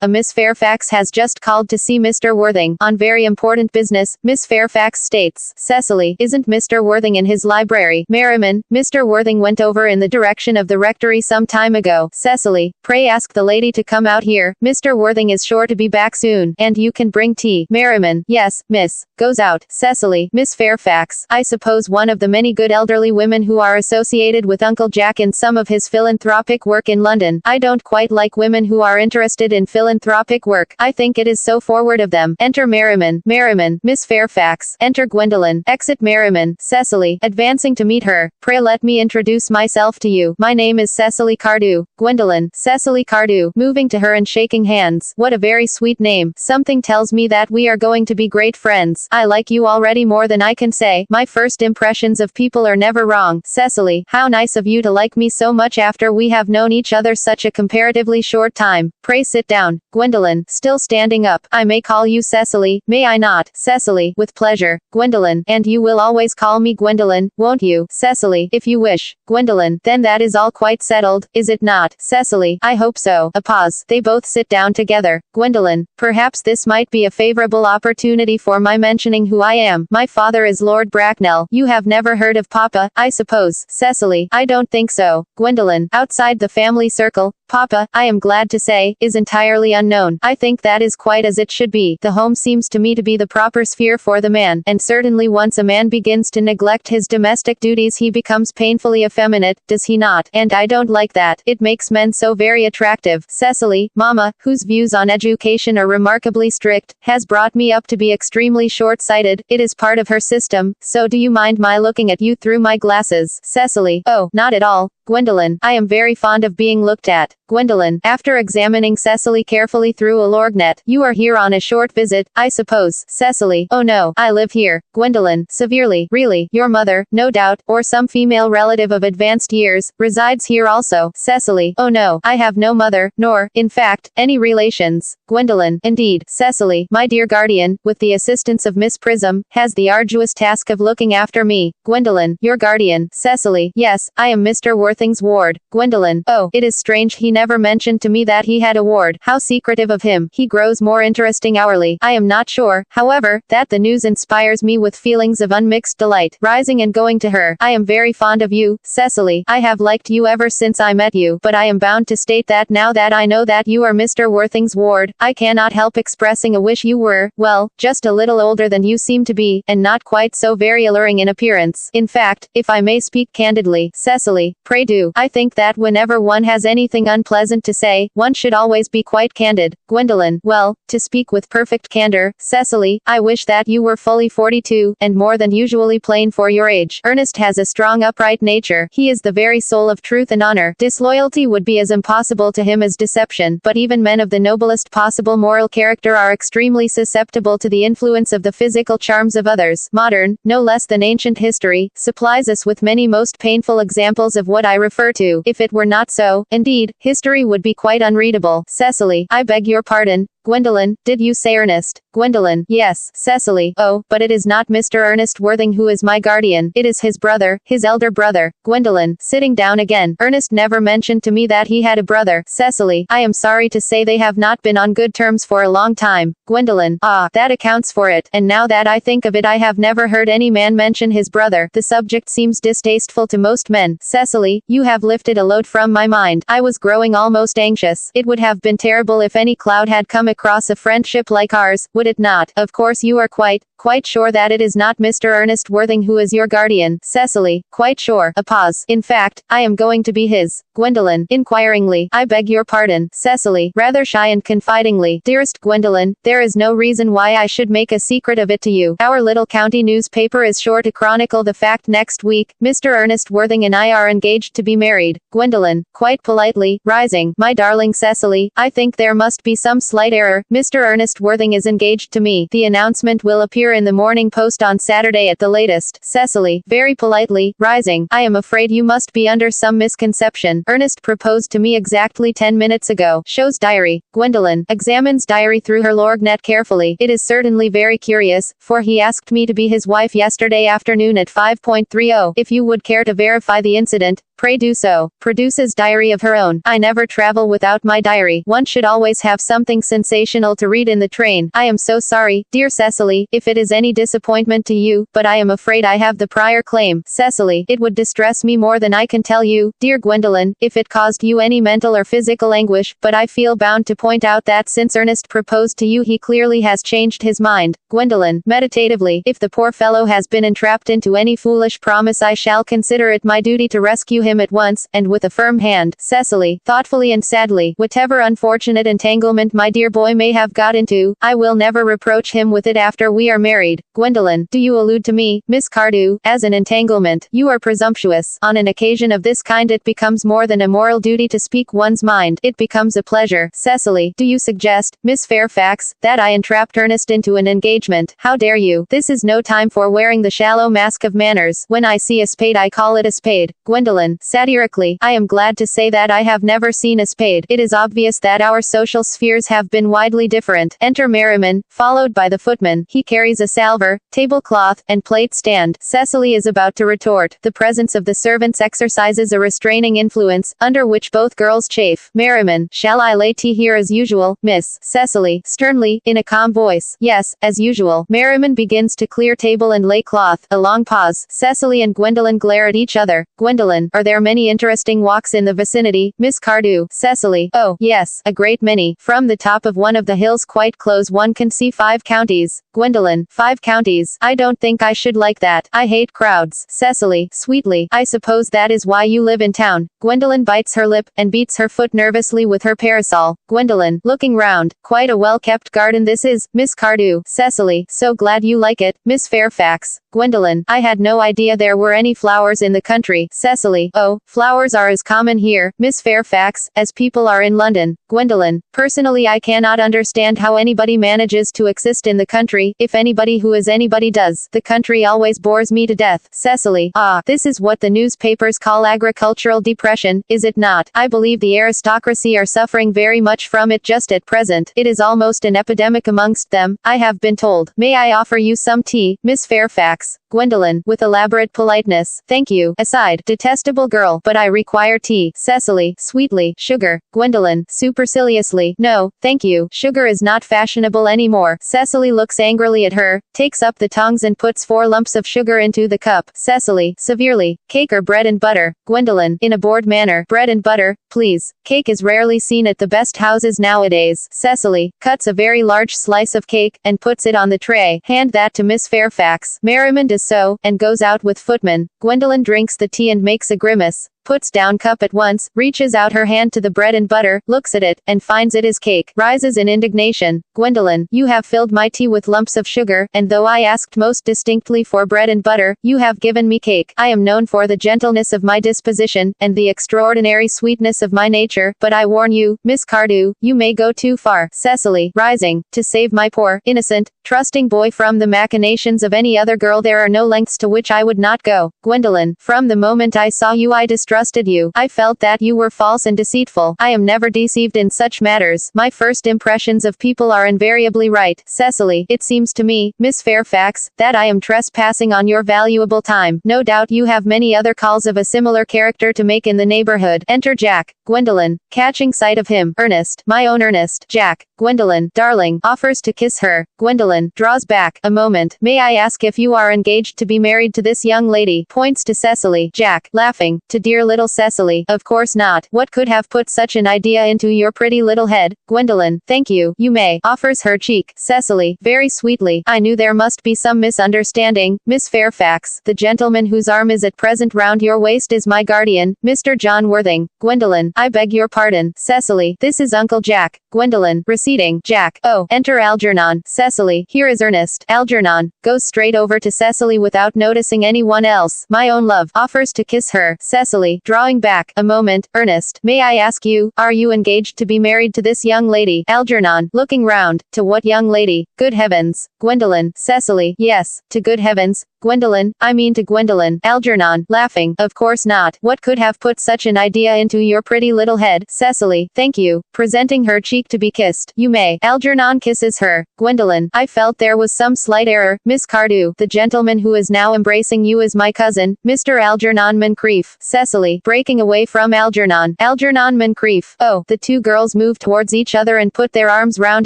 A Miss Fairfax has just called to see Mr. Worthing. On very important business, Miss Fairfax states. Cecily, isn't Mr. Worthing in his library? Merriman, Mr. Worthing went over in the direction of the rectory some time ago. Cecily, pray ask the lady to come out here. Mr. Worthing is sure to be back soon, and you can bring tea. Merriman, yes, miss. Goes out. Cecily, Miss Fairfax, I suppose one of the many good elderly women who are associated with Uncle Jack in some of his philanthropic work in London. I don't quite like women who are interested in philanthropic work. I think it is so forward of them. Enter Enter Merriman. Merriman. Miss Fairfax. Enter Gwendolyn. Exit Merriman. Cecily, advancing to meet her. Pray let me introduce myself to you. My name is Cecily Cardew. Gwendolyn. Cecily Cardew. Moving to her and shaking hands. What a very sweet name. Something tells me that we are going to be great friends. I like you already more than I can say. My first impressions of people are never wrong. Cecily, how nice of you to like me so much after we have known each other such a comparatively short time. Pray sit down. Gwendolyn, still standing up. I may call you Cecily, may I not? Cecily, with pleasure. Gwendolyn, and you will always call me Gwendolyn, won't you? Cecily, if you wish. Gwendolyn, then that is all quite settled, is it not? Cecily, I hope so. A pause. They both sit down together. Gwendolyn, perhaps this might be a favorable opportunity for my mentioning who I am. My father is Lord Bracknell. You have never heard of Papa, I suppose. Cecily, I don't think so. Gwendolyn, outside the family circle, Papa, I am glad to say, is entirely unknown. I think that is quite as it should be. The home seems to me to be the proper sphere for the man, and certainly once a man begins to neglect his domestic duties he becomes painfully effeminate, does he not? And I don't like that. It makes men so very attractive. Cecily, Mama, whose views on education are remarkably strict, has brought me up to be extremely short-sighted. It is part of her system, so do you mind my looking at you through my glasses? Cecily, oh, not at all. Gwendolyn, I am very fond of being looked at. Gwendolyn, after examining Cecily carefully through a lorgnette, you are here on a short visit, I suppose. Cecily, oh no, I live here. Gwendolyn, severely, really, your mother, no doubt, or some female relative of advanced years, resides here also. Cecily, oh no, I have no mother, nor, in fact, any relations. Gwendolyn, indeed. Cecily, my dear guardian, with the assistance of Miss Prism, has the arduous task of looking after me. Gwendolyn, your guardian. Cecily, yes, I am Mr. Worthing's ward. Gwendolyn, oh, it is strange he never mentioned to me that he had a ward. How secretive of him. He grows more interesting hourly. I am not sure, however, that the news inspires me with feelings of unmixed delight. Rising and going to her, I am very fond of you, Cecily. I have liked you ever since I met you, but I am bound to state that now that I know that you are Mr. Worthing's ward, I cannot help expressing a wish you were, well, just a little older than you seem to be, and not quite so very alluring in appearance. In fact, if I may speak candidly, Cecily, pray do. I think that whenever one has anything unpleasant to say, one should always be quite candid. Gwendolyn, well, to speak with perfect candor, Cecily, I wish that you were fully 42, and more than usually plain for your age. Ernest has a strong upright nature. He is the very soul of truth and honor. Disloyalty would be as impossible to him as deception, but even men of the noblest possible moral character are extremely susceptible to the influence of the physical charms of others. Modern, no less than ancient history, supplies us with many most painful examples of what I refer to. If it were not so, indeed, history would be quite unreadable. Cecily, I beg your pardon. Gwendolyn, did you say Ernest? Gwendolyn, yes. Cecily, oh, but it is not Mr. Ernest Worthing who is my guardian. It is his brother, his elder brother. Gwendolyn, sitting down again. Ernest never mentioned to me that he had a brother. Cecily, I am sorry to say they have not been on good terms for a long time. Gwendolyn, ah, that accounts for it. And now that I think of it, I have never heard any man mention his brother. The subject seems distasteful to most men. Cecily, you have lifted a load from my mind. I was growing almost anxious. It would have been terrible if any cloud had come across a friendship like ours, would it not? Of course you are quite sure that it is not Mr. Ernest Worthing who is your guardian. Cecily, quite sure. A pause. In fact, I am going to be his. Gwendolyn, inquiringly, I beg your pardon. Cecily, rather shy and confidingly, dearest Gwendolyn, there is no reason why I should make a secret of it to you. Our little county newspaper is sure to chronicle the fact next week. Mr. Ernest Worthing and I are engaged to be married. Gwendolyn, quite politely, rising, my darling Cecily, I think there must be some slight error. Mr. Ernest Worthing is engaged to me. The announcement will appear in the Morning Post on Saturday at the latest. Cecily, very politely, rising, I am afraid you must be under some misconception. Ernest proposed to me exactly 10 minutes ago. Shows diary. Gwendolyn, examines diary through her lorgnette carefully. It is certainly very curious, for he asked me to be his wife yesterday afternoon at 5:30. If you would care to verify the incident, pray do so. Produces diary of her own. I never travel without my diary. One should always have something sensational to read in the train. I am so sorry, dear Cecily, if it is any disappointment to you, but I am afraid I have the prior claim. Cecily, it would distress me more than I can tell you, dear Gwendolyn, if it caused you any mental or physical anguish, but I feel bound to point out that since Ernest proposed to you he clearly has changed his mind. Gwendolyn, meditatively, if the poor fellow has been entrapped into any foolish promise I shall consider it my duty to rescue him at once, and with a firm hand. Cecily, thoughtfully and sadly, whatever unfortunate entanglement my dear boy may have got into, I will never reproach him with it after we are married. Gwendolen, do you allude to me, Miss Cardew, as an entanglement? You are presumptuous. On an occasion of this kind it becomes more than a moral duty to speak one's mind. It becomes a pleasure. Cecily, do you suggest, Miss Fairfax, that I entrapped Ernest into an engagement? How dare you? This is no time for wearing the shallow mask of manners. When I see a spade I call it a spade. Gwendolen, satirically, I am glad to say that I have never seen a spade. It is obvious that our social spheres have been widely different. Enter Merriman, followed by the footman. He carries a salver, tablecloth, and plate stand. Cecily is about to retort. The presence of the servants exercises a restraining influence, under which both girls chafe. Merriman, shall I lay tea here as usual, Miss? Cecily, sternly, in a calm voice. Yes, as usual. Merriman begins to clear table and lay cloth. A long pause. Cecily and Gwendolen glare at each other. Gwendolen, are there many interesting walks in the vicinity, Miss Cardew? Cecily, oh, yes, a great many. From the top of one of the hills quite close one can see 5 counties. Gwendolen, 5 counties. I don't think I should like that. I hate crowds. Cecily, sweetly, I suppose that is why you live in town. Gwendolen bites her lip, and beats her foot nervously with her parasol. Gwendolen, looking round, quite a well-kept garden this is, Miss Cardew. Cecily, so glad you like it, Miss Fairfax. Gwendolen, I had no idea there were any flowers in the country. Cecily, oh, flowers are as common here, Miss Fairfax, as people are in London. Gwendolen, personally I cannot understand how anybody manages to exist in the country, if anybody who is anybody does. The country always bores me to death. Cecily, ah, this is what the newspapers call agricultural depression, is it not? I believe the aristocracy are suffering very much from it just at present. It is almost an epidemic amongst them, I have been told. May I offer you some tea, Miss Fairfax? Gwendolen, with elaborate politeness. Thank you. Aside, detestable girl, but I require tea. Cecily, sweetly, sugar. Gwendolen, superciliously, no, thank you. Sugar is not fashionable anymore. Cecily looks angrily at her, takes up the tongs and puts 4 lumps of sugar into the cup. Cecily, severely, cake or bread and butter? Gwendolen, in a bored manner, bread and butter, please. Cake is rarely seen at the best houses nowadays. Cecily, cuts a very large slice of cake, and puts it on the tray. Hand that to Miss Fairfax. Merriman does so, and goes out with footman. Gwendolen drinks the tea and makes a grimace. Puts down cup at once, reaches out her hand to the bread and butter, looks at it, and finds it is cake. Rises in indignation. Gwendolen, you have filled my tea with lumps of sugar, and though I asked most distinctly for bread and butter, you have given me cake. I am known for the gentleness of my disposition, and the extraordinary sweetness of my nature, but I warn you, Miss Cardew, you may go too far. Cecily, rising, to save my poor, innocent, trusting boy from the machinations of any other girl there are no lengths to which I would not go. Gwendolen, from the moment I saw you I distrusted you. I felt that you were false and deceitful. I am never deceived in such matters. My first impressions of people are invariably right. Cecily, it seems to me, Miss Fairfax, that I am trespassing on your valuable time. No doubt you have many other calls of a similar character to make in the neighborhood. Enter Jack. Gwendolen, catching sight of him. Ernest, my own Ernest. Jack. Gwendolen, darling, offers to kiss her. Gwendolen, draws back. A moment. May I ask if you are engaged to be married to this young lady? Points to Cecily. Jack, laughing, to dear little Cecily. Of course not. What could have put such an idea into your pretty little head? Gwendolen, thank you. You may. Offers her cheek. Cecily, very sweetly. I knew there must be some misunderstanding, Miss Fairfax. The gentleman whose arm is at present round your waist is my guardian, Mr. John Worthing. Gwendolen, I beg your pardon. Cecily, this is Uncle Jack. Gwendolen, receding. Jack, oh, enter Algernon. Cecily, here is Ernest. Algernon, goes straight over to Cecily without noticing anyone else. My own love. Offers to kiss her. Cecily, drawing back. A moment. Ernest, may I ask you, are you engaged to be married to this young lady? Algernon, looking round. To what young lady? Good heavens. Gwendolen, Cecily, yes, to good heavens. Gwendolen, I mean to Gwendolen. Algernon, laughing, of course not. What could have put such an idea into your pretty little head? Cecily, thank you. Presenting her cheek to be kissed. You may. Algernon kisses her. Gwendolen, I felt there was some slight error, Miss Cardew. The gentleman who is now embracing you is my cousin, Mr. Algernon Moncrief. Cecily, breaking away from Algernon. Algernon Moncrief. Oh, the two girls move towards each other and put their arms round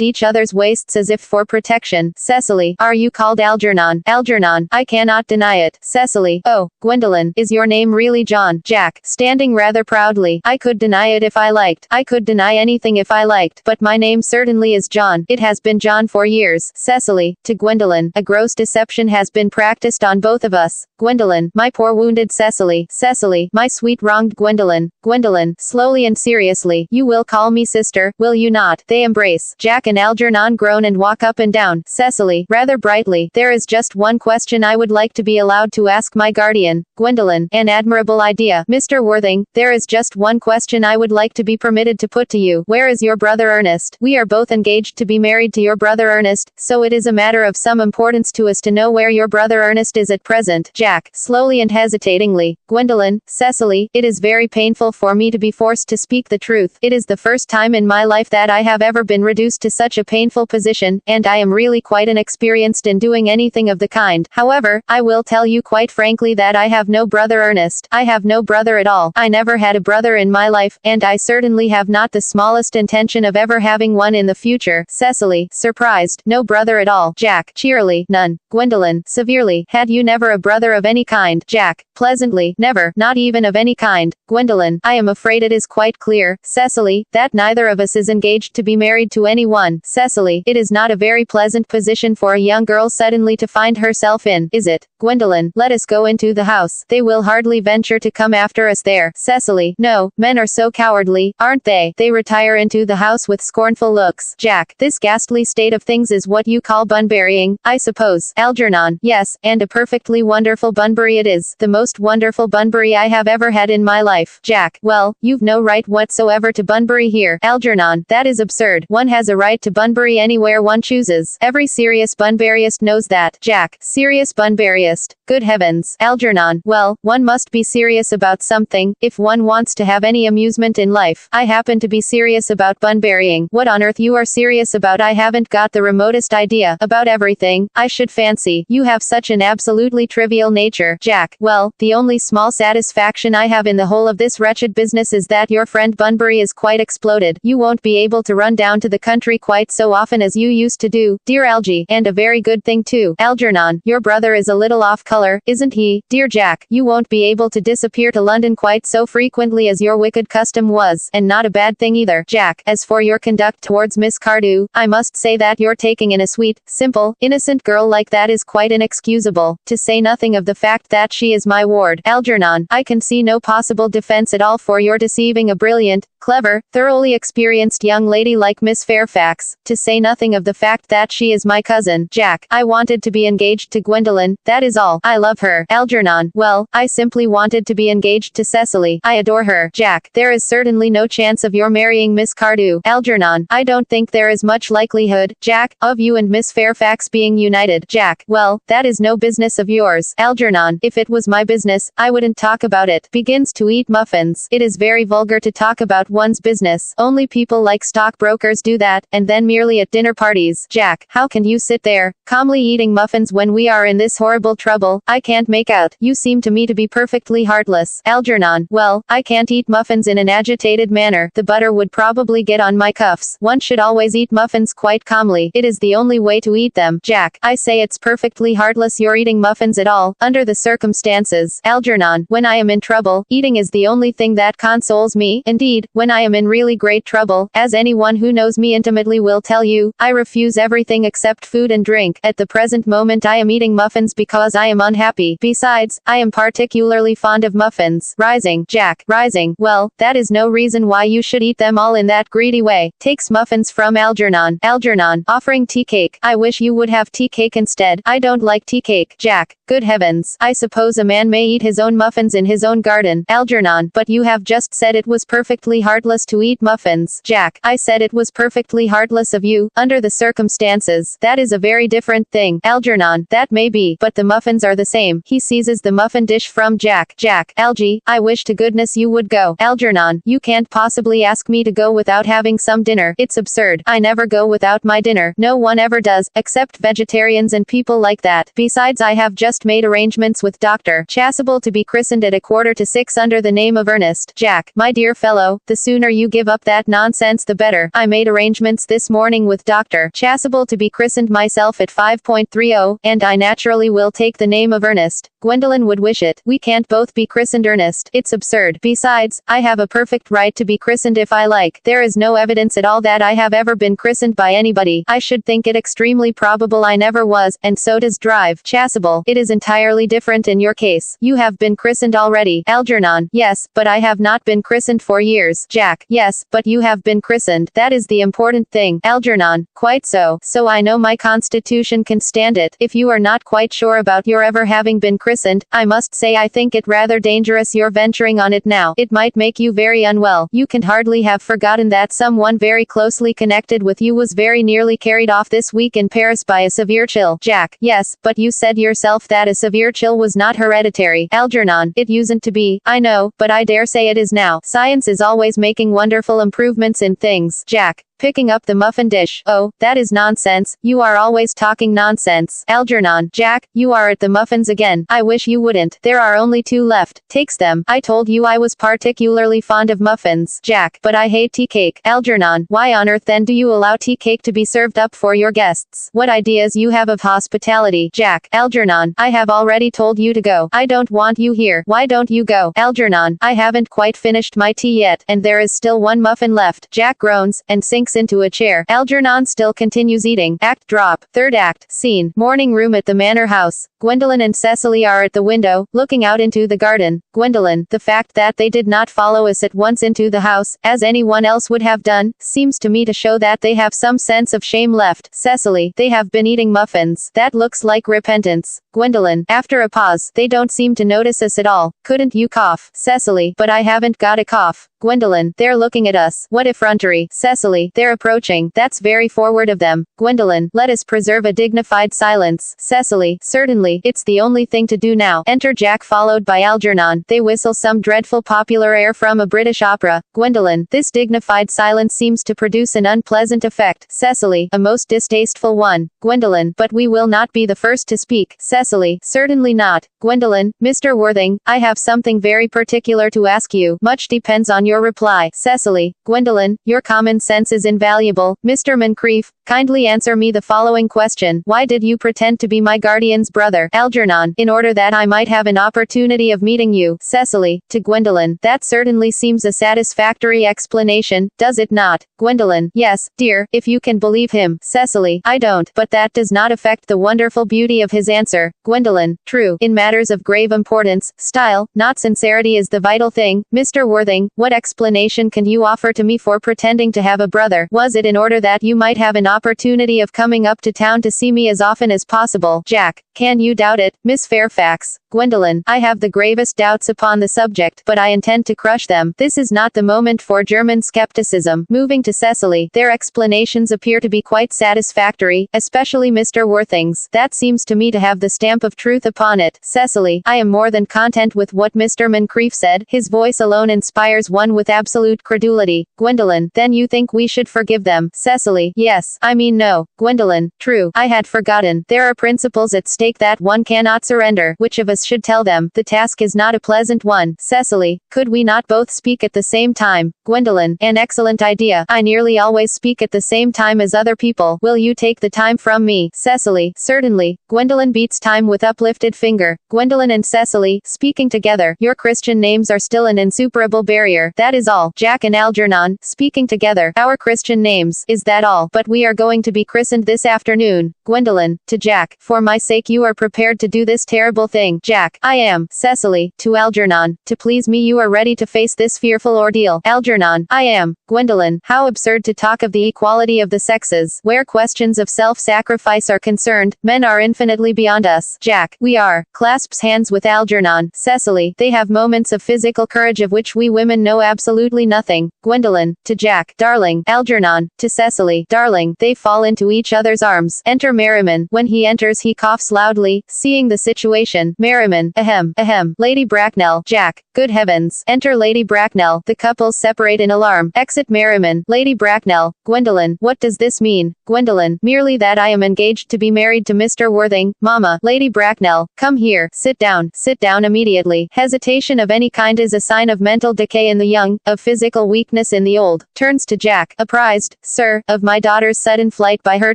each other's waists as if for protection. Cecily, are you called Algernon? Algernon, I cannot cannot deny it. Cecily. Oh, Gwendolyn, is your name really John? Jack, standing rather proudly. I could deny it if I liked. I could deny anything if I liked, but my name certainly is John. It has been John for years. Cecily, to Gwendolyn, a gross deception has been practiced on both of us. Gwendolyn, my poor wounded Cecily. Cecily, my sweet wronged Gwendolyn. Gwendolyn, slowly and seriously, you will call me sister, will you not? They embrace. Jack and Algernon groan and walk up and down. Cecily, rather brightly, there is just one question I would like to be allowed to ask my guardian. Gwendolyn, an admirable idea. Mr. Worthing, there is just one question I would like to be permitted to put to you. Where is your brother Ernest? We are both engaged to be married to your brother Ernest, so it is a matter of some importance to us to know where your brother Ernest is at present. Jack, slowly and hesitatingly. Gwendolyn, Cecily, it is very painful for me to be forced to speak the truth. It is the first time in my life that I have ever been reduced to such a painful position, and I am really quite inexperienced in doing anything of the kind. However, I will tell you quite frankly that I have no brother Ernest. I have no brother at all. I never had a brother in my life, and I certainly have not the smallest intention of ever having one in the future. Cecily, surprised, no brother at all. Jack, cheerily, none. Gwendolyn, severely, had you never a brother of any kind? Jack, pleasantly, never, not even of any kind. Gwendolyn, I am afraid it is quite clear, Cecily, that neither of us is engaged to be married to anyone. Cecily, it is not a very pleasant position for a young girl suddenly to find herself in, is it? Gwendolyn, let us go into the house. They will hardly venture to come after us there. Cecily, no, men are so cowardly, aren't they? They retire into the house with scornful looks. Jack, this ghastly state of things is what you call bunburying, I suppose. Algernon, yes, and a perfectly wonderful bunbury it is. The most wonderful bunbury I have ever had in my life. Jack, well, you've no right whatsoever to bunbury here. Algernon, that is absurd. One has a right to bunbury anywhere one chooses. Every serious bunburyist knows that. Jack, serious bunburyist. Good heavens. Algernon, well, one must be serious about something, if one wants to have any amusement in life. I happen to be serious about bunburying. What on earth you are serious about I haven't got the remotest idea. About everything, I should fancy. You have such an absolutely trivial nature. Jack, well, the only small satisfaction I have in the whole of this wretched business is that your friend Bunbury is quite exploded. You won't be able to run down to the country quite so often as you used to do, dear Algy, and a very good thing too. Algernon, your brother is a little off color, isn't he? Dear Jack, you won't be able to disappear to London quite so frequently as your wicked custom was, and not a bad thing either. Jack, as for your conduct towards Miss Cardew, I must say that your taking in a sweet, simple, innocent girl like that is quite inexcusable, to say nothing of the fact that she is my ward. Algernon, I can see no possible defense at all for your deceiving a brilliant, clever, thoroughly experienced young lady like Miss Fairfax, to say nothing of the fact that she is my cousin. Jack, I wanted to be engaged to Gwendolyn, that is all. I love her. Algernon, well, I simply wanted to be engaged to Cecily. I adore her. Jack, there is certainly no chance of your marrying Miss Cardew. Algernon, I don't think there is much likelihood, Jack, of you and Miss Fairfax being united. Jack, well, that is no business of yours. Algernon, if it was my business, I wouldn't talk about it. Begins to eat muffins. It is very vulgar to talk about one's business. Only people like stockbrokers do that, and then merely at dinner parties. Jack, how can you sit there, calmly eating muffins when we are in this horrible trouble? I can't make out. You seem to me to be perfectly heartless. Algernon, well, I can't eat muffins in an agitated manner. The butter would probably get on my cuffs. One should always eat muffins quite calmly. It is the only way to eat them. Jack, I say it's perfectly heartless you're eating muffins at all, under the circumstances. Algernon, when I am in trouble, eating is the only thing that consoles me. Indeed, when I am in really great trouble, as anyone who knows me intimately will tell you, I refuse everything except food and drink. At the present moment I am eating muffins because I am unhappy. Besides, I am particularly fond of muffins. Rising. Jack, rising. Well, that is no reason why you should eat them all in that greedy way. Takes muffins from Algernon. Algernon, offering tea cake. I wish you would have tea cake instead. I don't like tea cake. Jack, good heavens. I suppose a man may eat his own muffins in his own garden. Algernon, but you have just said it was perfectly heartless to eat muffins. Jack, I said it was perfectly heartless of you, under the circumstances. That is a very different thing. Algernon, that may be, but the muffins are the same. He seizes the muffin dish from Jack. Jack, Algy, I wish to goodness you would go. Algernon, you can't possibly ask me to go without having some dinner. It's absurd. I never go without my dinner. No one ever does, except vegetarians and people like that. Besides, I have just made arrangements with Dr. Chasuble to be christened at 5:45 under the name of Earnest. Jack, my dear fellow, the sooner you give up that nonsense the better. I made arrangements this morning with Dr. Chasuble to be christened myself at 5.30, and I naturally will take the name of Earnest. Gwendolyn would wish it. We can't both be christened Earnest. It's absurd. Besides, I have a perfect right to be christened if I like. There is no evidence at all that I have ever been christened by anybody. I should think it extremely probable I never was, and so does Drive. Chasuble. It is entirely different in your case. You have been christened already. Algernon. Yes, but I have not been christened for years. Jack. Yes, but you have been christened. That is the important thing. Algernon. Quite so. So I know my constitution can stand it. If you are not quite sure about your ever having been christened, I must say I think it rather dangerous you're venturing on it now. It might make you very unwell. You can hardly have forgotten that someone very closely connected with you was very nearly carried off this week in Paris by a severe chill. Jack. Yes, but you said yourself that a severe chill was not hereditary. Algernon. It usedn't to be. I know, but I dare say it is now. Science is always making wonderful improvements in things. Jack. Picking up the muffin dish. Oh, that is nonsense. You are always talking nonsense. Algernon. Jack, you are at the muffins again. I wish you wouldn't. There are only 2 left. Takes them. I told you I was particularly fond of muffins. Jack. But I hate tea cake. Algernon. Why on earth then do you allow tea cake to be served up for your guests? What ideas you have of hospitality. Jack. Algernon. I have already told you to go. I don't want you here. Why don't you go? Algernon. I haven't quite finished my tea yet, and there is still 1 muffin left. Jack groans, and sinks into a chair. Algernon still continues eating. Act drop. 3rd act. Scene. Morning room at the manor house. Gwendolyn and Cecily are at the window, looking out into the garden. Gwendolyn. The fact that they did not follow us at once into the house, as anyone else would have done, seems to me to show that they have some sense of shame left. Cecily. They have been eating muffins. That looks like repentance. Gwendolyn. After a pause. They don't seem to notice us at all. Couldn't you cough? Cecily. But I haven't got a cough. Gwendolyn. They're looking at us. What effrontery. Cecily. They're approaching. That's very forward of them. Gwendolyn. Let us preserve a dignified silence. Cecily. Certainly. It's the only thing to do now. Enter Jack followed by Algernon. They whistle some dreadful popular air from a British opera. Gwendolyn. This dignified silence seems to produce an unpleasant effect. Cecily. A most distasteful one. Gwendolyn. But we will not be the first to speak. Cecily. Certainly not. Gwendolyn. Mr. Worthing, I have something very particular to ask you. Much depends on your reply. Cecily. Gwendolyn. Your common sense is invaluable. Mr. Moncrief, kindly answer me the following question. Why did you pretend to be my guardian's brother? Algernon. In order that I might have an opportunity of meeting you. Cecily. To Gwendolyn. That certainly seems a satisfactory explanation, does it not? Gwendolyn. Yes, dear, if you can believe him. Cecily. I don't. But that does not affect the wonderful beauty of his answer. Gwendolyn. True. In matters of grave importance, style, not sincerity is the vital thing. Mr. Worthing, what explanation can you offer to me for pretending to have a brother? Was it in order that you might have an opportunity of coming up to town to see me as often as possible? Jack. Can you doubt it, Miss Fairfax? Gwendolyn. I have the gravest doubts upon the subject, but I intend to crush them. This is not the moment for German skepticism. Moving to Cecily. Their explanations appear to be quite satisfactory, especially Mr. Worthing's. That seems to me to have the stamp of truth upon it. Cecily. I am more than content with what Mr. Moncrief said. His voice alone inspires one with absolute credulity. Gwendolyn. Then you think we should forgive them? Cecily. Yes. I mean no. Gwendolyn. True. I had forgotten. There are principles at stake that one cannot surrender. Which of us should tell them? The task is not a pleasant one. Cecily. Could we not both speak at the same time? Gwendolyn. An excellent idea. I nearly always speak at the same time as other people. Will you take the time from me? Cecily. Certainly. Gwendolyn beats time with uplifted finger. Gwendolyn and Cecily, speaking together. Your Christian names are still an insuperable barrier. That is all. Jack and Algernon, speaking together. Our Christian names. Is that all? But we are going to be christened this afternoon. Gwendolyn. To Jack. For my sake you are prepared to do this terrible thing. Jack. I am. Cecily. To Algernon. To please me you are ready to face this fearful ordeal. Algernon. I am. Gwendolyn. How absurd to talk of the equality of the sexes. Where questions of self-sacrifice are concerned, men are infinitely beyond us. Jack. We are. Clasps hands with Algernon. Cecily. They have moments of physical courage of which we women know absolutely nothing. Gwendolyn. To Jack. Darling. Algernon. To Cecily. Darling. They fall into each other's arms. Enter Merriman. When he enters he coughs loudly, seeing the situation. Merriman. Ahem. Ahem. Lady Bracknell. Jack. Good heavens. Enter Lady Bracknell. The couples separate in alarm. Exit Merriman. Lady Bracknell. Gwendolen. What does this mean? Gwendolen. Merely that I am engaged to be married to Mr. Worthing, Mama. Lady Bracknell. Come here. Sit down. Sit down immediately. Hesitation of any kind is a sign of mental decay in the young, of physical weakness in the old. Turns to Jack. Apprised, sir, of my daughter's sudden flight by her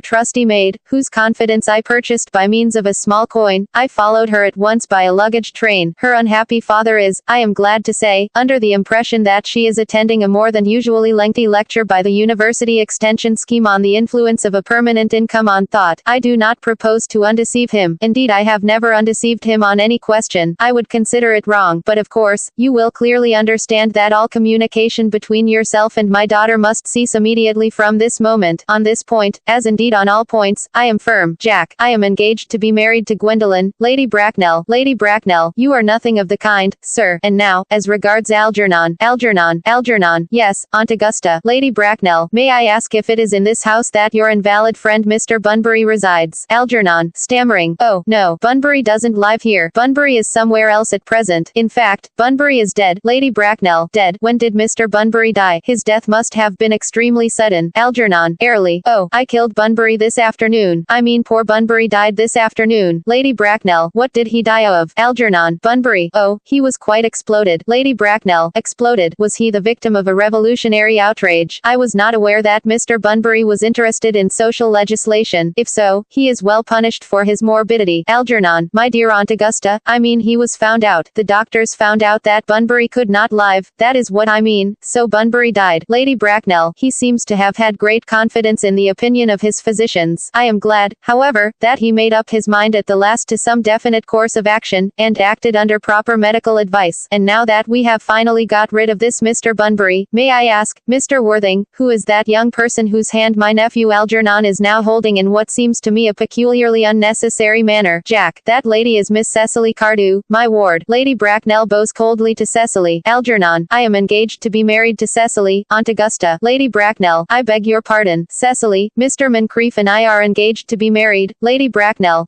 trusty maid, whose confidence I purchased by means of a small coin, I followed her at once by a luggage train. Her unhappy father is, I am glad to say, under the impression that she is attending a more than usually lengthy lecture by the University Extension Scheme on the influence of a permanent income on thought. I do not propose to undeceive him. Indeed, I have never undeceived him on any question. I would consider it wrong, but of course, you will clearly understand that all communication between yourself and my daughter must cease immediately from this moment. On this point, as indeed on all points, I am firm. Jack, I am engaged to be married to Gwendolen. Lady Bracknell. Lady Bracknell, you are nothing of the kind, sir. And now, as regards Algernon. Algernon. Yes, Aunt Augusta. Lady Bracknell, may I ask if it is in this house that your invalid friend Mr. Bunbury resides? Algernon, stammering. Oh, no, Bunbury doesn't live here. Bunbury is somewhere else at present. In fact, Bunbury is dead. Lady Bracknell, dead. When did Mr. Bunbury die? His death must have been extremely sudden. Algernon, airily. Oh, I killed Bunbury this afternoon. I mean poor Bunbury died this afternoon. Lady Bracknell, what did he die of? Algernon, Bunbury. Oh, he was quite exploded. Lady Bracknell, exploded. Was he the victim of a revolutionary outrage? I was not aware that Mr. Bunbury was interested in social legislation. If so, he is well punished for his morbidity. Algernon, my dear Aunt Augusta, I mean he was found out. The doctors found out that Bunbury could not live. That is what I mean. So Bunbury died. Lady Bracknell, he seems to have had great confidence in the opinion of his physicians. I am glad, however, that he made up his mind at the last to some definite course of action, and acted under proper medical advice. And now that we have finally got rid of this Mr. Bunbury, may I ask, Mr. Worthing, who is that young person whose hand my nephew Algernon is now holding in what seems to me a peculiarly unnecessary manner? Jack, that lady is Miss Cecily Cardew, my ward. Lady Bracknell bows coldly to Cecily. Algernon, I am engaged to be married to Cecily, Aunt Augusta. Lady Bracknell, I beg your pardon. Cecily, Mr. Moncrief and I are engaged to be married. Lady Bracknell,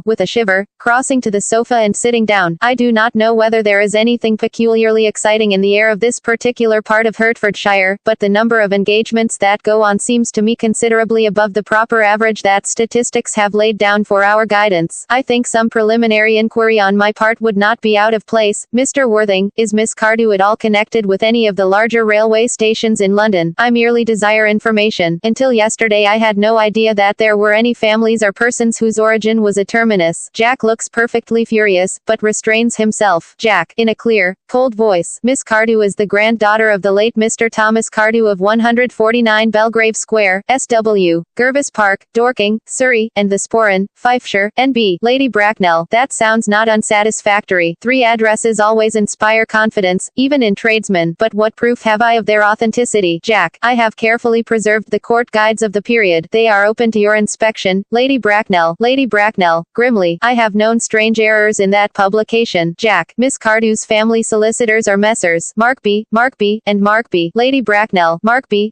with a shiver, crossing to the sofa and sitting down. I do not know whether there is anything peculiarly exciting in the air of this particular part of Hertfordshire, but the number of engagements that go on seems to me considerably above the proper average that statistics have laid down for our guidance. I think some preliminary inquiry on my part would not be out of place. Mr. Worthing, is Miss Cardew at all connected with any of the larger railway stations in London? I merely desire information. Until yesterday I had no idea that there were any families or persons whose origin was a terminus. Jack looks perfectly furious, but restrains himself. Jack, in a clear, cold voice. Miss Cardew is the granddaughter of the late Mr. Thomas Cardew of 149 Belgrave Square, SW, Gervis Park, Dorking, Surrey, and the Sporran, Fifeshire, NB. Lady Bracknell, that sounds not unsatisfactory. 3 addresses always inspire confidence, even in tradesmen, but what proof have I of their authenticity? Jack, I have carefully preserved the court guides of the period. They are open to your inspection. Lady Bracknell, grimly, I have known strange errors in that publication. Jack, Miss Cardew's family solicitors are Messrs. Markby, and Markby. Lady Bracknell, Markby,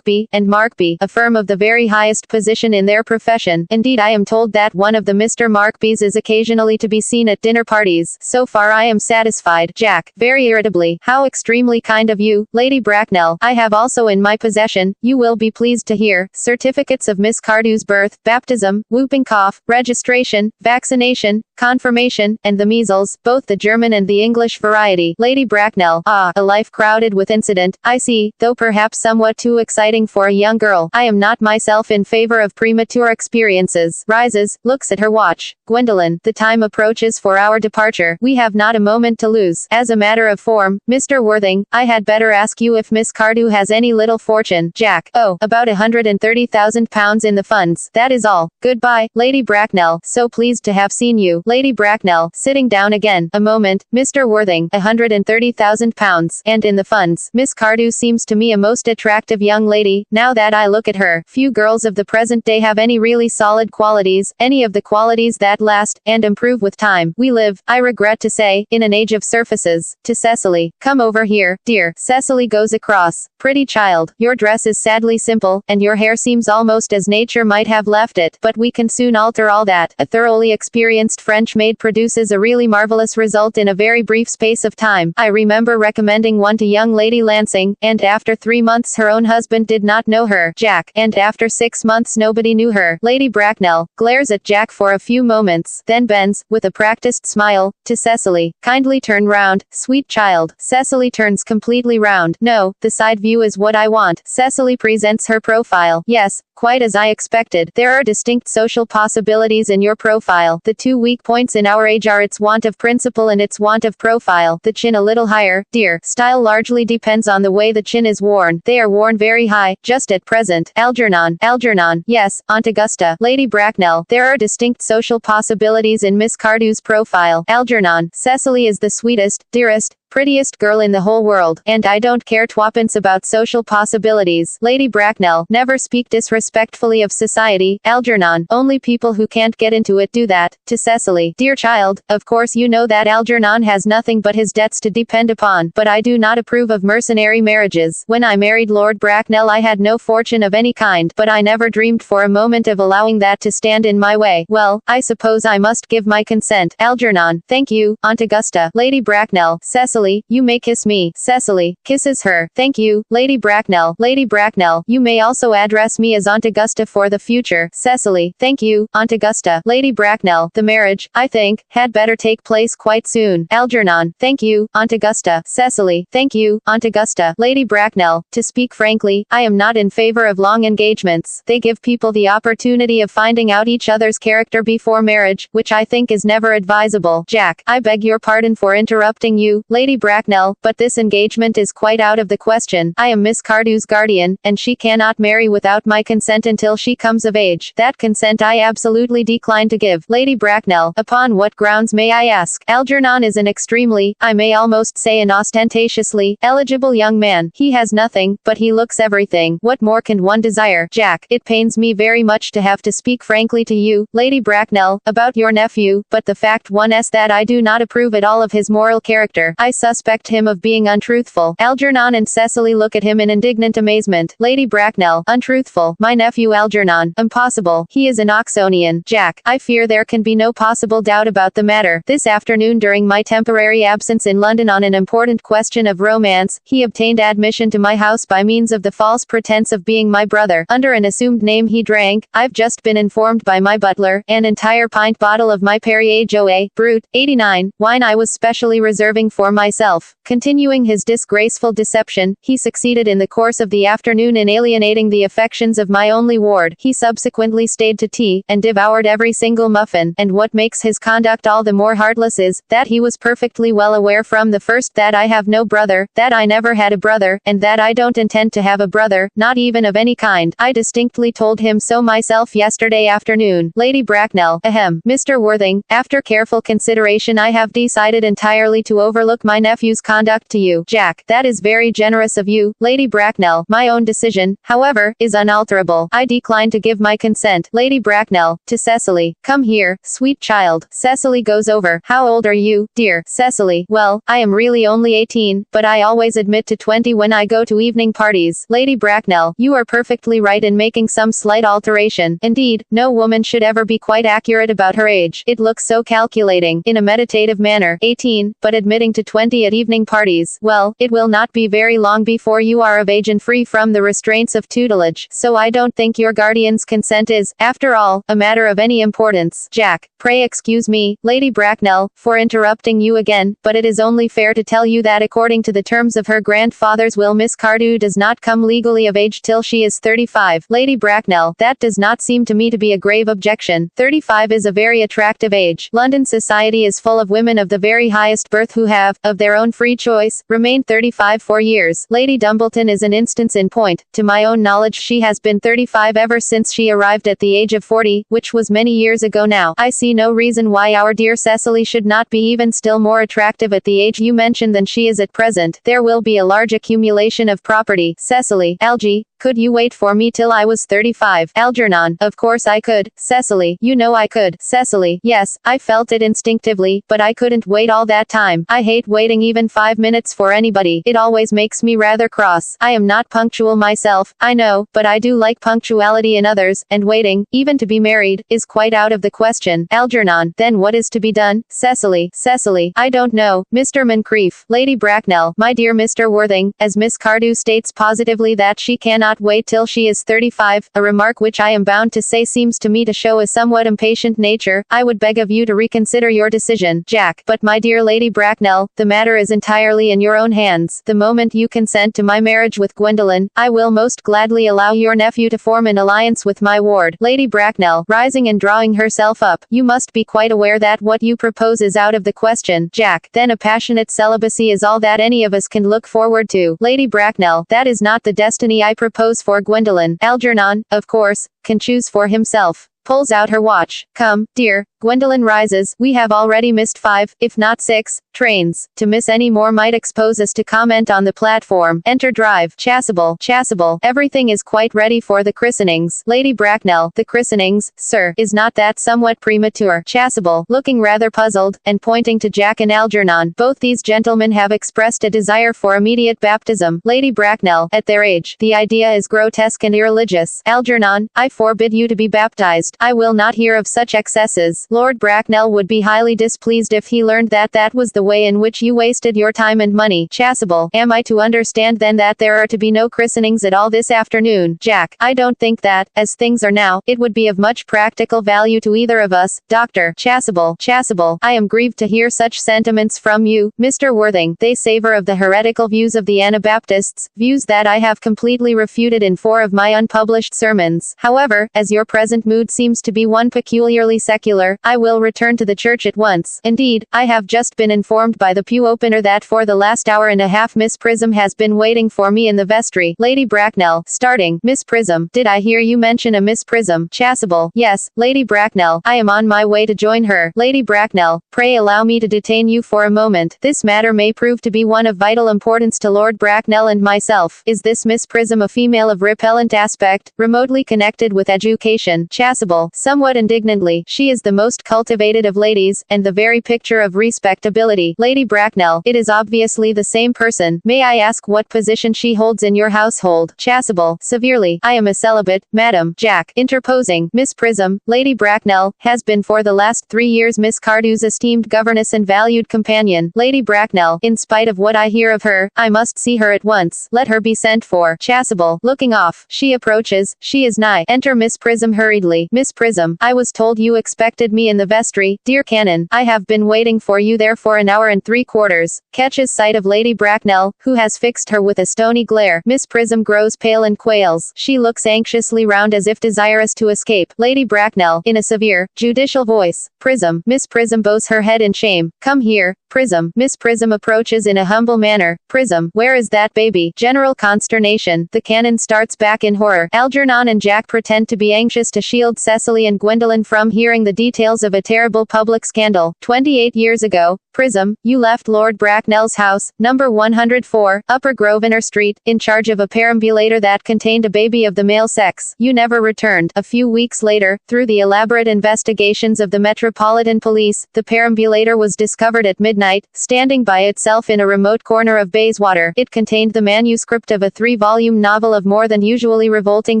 and Markby, a firm of the very highest position in their profession. Indeed, I am told that one of the Mr. Markbys is occasionally to be seen at dinner parties. So far I am satisfied. Jack, very irritably, how extremely kind of you. Lady Bracknell, I have also in my possession, you will be pleased to hear, certificates of Miss Cardew's birth, baptism, whooping cough, registration, vaccination, confirmation, and the measles, both the German and the English variety. Lady Bracknell, ah, a life crowded with incident, I see, though perhaps somewhat too exciting for a young girl. I am not myself in favor of premature experiences. Rises, looks at her watch. Gwendolen, the time approaches for our departure. We have not a moment to lose. As a matter of form, Mr. Worthing, I had better ask you if Miss Cardew has any little fortune. Jack, oh, about £130,000 in the funds. That is all. Goodbye, Lady Bracknell. So pleased to have seen you. Lady Bracknell, sitting down again. A moment, Mr. Worthing, £130,000, and in the funds. Miss Cardew seems to me a most attractive young lady, now that I look at her. Few girls of the present day have any really solid qualities, any of the qualities that last, and improve with time. We live, I regret to say, in an age of surfaces. To Cecily, come over here, dear. Cecily goes across. Pretty child, your dress is sadly simple, and your hair seems almost as nature might have left it, but we can soon alter all that. A thoroughly experienced French maid produces a really marvelous result in a very brief space of time. I remember recommending one to young Lady Lansing, and after 3 months her own husband did not know her, Jack, and after 6 months nobody knew her. Lady Bracknell glares at Jack for a few moments, then bends, with a practiced smile, to Cecily. Kindly turn round, sweet child. Cecily turns completely round. No, the side view is what I want. Cecily presents her profile. Yes, quite as I expected. There are distinct social possibilities in your profile. The two weak points in our age are its want of principle and its want of profile. The chin a little higher, dear. Style largely depends on the way the chin is worn. They are worn very high, just at present. Algernon. Yes, Aunt Augusta. Lady Bracknell. There are distinct social possibilities in Miss Cardew's profile. Algernon. Cecily is the sweetest, dearest, prettiest girl in the whole world, and I don't care twopence about social possibilities. Lady Bracknell. Never speak disrespectfully of society, Algernon. Only people who can't get into it do that. To Cecily. Dear child, of course you know that Algernon has nothing but his debts to depend upon, but I do not approve of mercenary marriages. When I married Lord Bracknell I had no fortune of any kind, but I never dreamed for a moment of allowing that to stand in my way. Well, I suppose I must give my consent. Algernon. Thank you, Aunt Augusta. Lady Bracknell. Cecily. You may kiss me. Cecily kisses her. Thank you, Lady Bracknell. Lady Bracknell. You may also address me as Aunt Augusta for the future. Cecily. Thank you, Aunt Augusta. Lady Bracknell. The marriage, I think, had better take place quite soon. Algernon. Thank you, Aunt Augusta. Cecily. Thank you, Aunt Augusta. Lady Bracknell. To speak frankly, I am not in favor of long engagements. They give people the opportunity of finding out each other's character before marriage, which I think is never advisable. Jack. I beg your pardon for interrupting you, Lady Bracknell, but this engagement is quite out of the question. I am Miss Cardew's guardian, and she cannot marry without my consent until she comes of age. That consent I absolutely decline to give. Lady Bracknell. Upon what grounds may I ask? Algernon is an extremely, I may almost say an ostentatiously, eligible young man. He has nothing, but he looks everything. What more can one desire? Jack. It pains me very much to have to speak frankly to you, Lady Bracknell, about your nephew, but the fact is that I do not approve at all of his moral character. I suspect him of being untruthful. Algernon and Cecily look at him in indignant amazement. Lady Bracknell. Untruthful. My nephew Algernon. Impossible. He is an Oxonian. Jack. I fear there can be no possible doubt about the matter. This afternoon during my temporary absence in London on an important question of romance, he obtained admission to my house by means of the false pretense of being my brother. Under an assumed name he drank, I've just been informed by my butler, an entire pint bottle of my Perrier Jouet, Brut, 89, wine I was specially reserving for myself. Continuing his disgraceful deception, he succeeded in the course of the afternoon in alienating the affections of my only ward. He subsequently stayed to tea, and devoured every single muffin, and what makes his conduct all the more heartless is, that he was perfectly well aware from the first that I have no brother, that I never had a brother, and that I don't intend to have a brother, not even of any kind. I distinctly told him so myself yesterday afternoon. Lady Bracknell. Ahem. Mr. Worthing, after careful consideration I have decided entirely to overlook my nephew's conduct to you. Jack. That is very generous of you, Lady Bracknell. My own decision, however, is unalterable. I decline to give my consent. Lady Bracknell. To Cecily. Come here, sweet child. Cecily goes over. How old are you, dear? Cecily. Well, I am really only 18, but I always admit to 20 when I go to evening parties. Lady Bracknell. You are perfectly right in making some slight alteration. Indeed, no woman should ever be quite accurate about her age. It looks so calculating, in a meditative manner. 18, but admitting to 20 at evening parties. Well, it will not be very long before you are of age and free from the restraints of tutelage, so I don't think your guardian's consent is, after all, a matter of any importance. Jack. Pray excuse me, Lady Bracknell, for interrupting you again, but it is only fair to tell you that according to the terms of her grandfather's will Miss Cardew does not come legally of age till she is 35. Lady Bracknell. That does not seem to me to be a grave objection. 35 is a very attractive age. London society is full of women of the very highest birth who have, of their own free choice, remained 35 for years. Lady Dumbleton is an instance in point. To my own knowledge she has been 35 ever since she arrived at the age of 40, which was many years ago now. I see no reason why our dear Cecily should not be even still more attractive at the age you mention than she is at present. There will be a large accumulation of property. Cecily. Algy. Could you wait for me till I was 35? Algernon, of course I could. Cecily, you know I could. Cecily, yes, I felt it instinctively, but I couldn't wait all that time. I hate waiting even 5 minutes for anybody. It always makes me rather cross. I am not punctual myself, I know, but I do like punctuality in others, and waiting, even to be married, is quite out of the question. Algernon, then what is to be done? Cecily, I don't know, Mr. Moncrief. Lady Bracknell, my dear Mr. Worthing, as Miss Cardew states positively that she cannot wait till she is 35, a remark which I am bound to say seems to me to show a somewhat impatient nature, I would beg of you to reconsider your decision, Jack. But my dear Lady Bracknell, the matter is entirely in your own hands. The moment you consent to my marriage with Gwendolen, I will most gladly allow your nephew to form an alliance with my ward. Lady Bracknell, rising and drawing herself up, you must be quite aware that what you propose is out of the question, Jack. Then a passionate celibacy is all that any of us can look forward to. Lady Bracknell, that is not the destiny I propose for Gwendolen. Algernon, of course, can choose for himself. Pulls out her watch. Come, dear. Gwendolen rises. We have already missed 5, if not 6, trains. To miss any more might expose us to comment on the platform. Enter drive. Chasuble. Everything is quite ready for the christenings. Lady Bracknell, the christenings, sir, is not that somewhat premature? Chasuble, looking rather puzzled, and pointing to Jack and Algernon. Both these gentlemen have expressed a desire for immediate baptism. Lady Bracknell, at their age, the idea is grotesque and irreligious. Algernon, I forbid you to be baptized. I will not hear of such excesses. Lord Bracknell would be highly displeased if he learned that that was the way in which you wasted your time and money. Chasuble, am I to understand then that there are to be no christenings at all this afternoon? Jack, I don't think that, as things are now, it would be of much practical value to either of us. Dr. Chasuble, I am grieved to hear such sentiments from you, Mr. Worthing. They savor of the heretical views of the Anabaptists, views that I have completely refuted in 4 of my unpublished sermons. However, as your present mood seems to be one peculiarly secular, I will return to the church at once. Indeed, I have just been informed by the pew opener that for the last hour and a half Miss Prism has been waiting for me in the vestry. Lady Bracknell, starting. Miss Prism, did I hear you mention a Miss Prism? Chasuble, yes, Lady Bracknell, I am on my way to join her. Lady Bracknell, pray allow me to detain you for a moment. This matter may prove to be one of vital importance to Lord Bracknell and myself. Is this Miss Prism a female of repellent aspect, remotely connected with education? Chasuble, somewhat indignantly, she is the most cultivated of ladies, and the very picture of respectability. Lady Bracknell, it is obviously the same person. May I ask what position she holds in your household? Chasuble, severely, I am a celibate, madam. Jack, interposing, Miss Prism, Lady Bracknell, has been for the last 3 years Miss Cardew's esteemed governess and valued companion. Lady Bracknell, in spite of what I hear of her, I must see her at once. Let her be sent for. Chasuble, looking off, she approaches, she is nigh. Enter Miss Prism hurriedly. Miss Prism, I was told you expected me in the vestry. Dear Canon, I have been waiting for you there for an hour and 3/4. Catches sight of Lady Bracknell, who has fixed her with a stony glare. Miss Prism grows pale and quails. She looks anxiously round as if desirous to escape. Lady Bracknell, in a severe, judicial voice. Prism. Miss Prism bows her head in shame. Come here, Prism. Miss Prism approaches in a humble manner. Prism, where is that baby? General consternation. The Canon starts back in horror. Algernon and Jack pretend to be anxious to shield Cecily and Gwendolen from hearing the details of a terrible public scandal. 28 years ago, Prism, you left Lord Bracknell's house, number 104, Upper Grosvenor Street, in charge of a perambulator that contained a baby of the male sex. You never returned. A few weeks later, through the elaborate investigations of the Metropolitan Police, the perambulator was discovered at midnight, standing by itself in a remote corner of Bayswater. It contained the manuscript of a 3-volume novel of more than usually revolting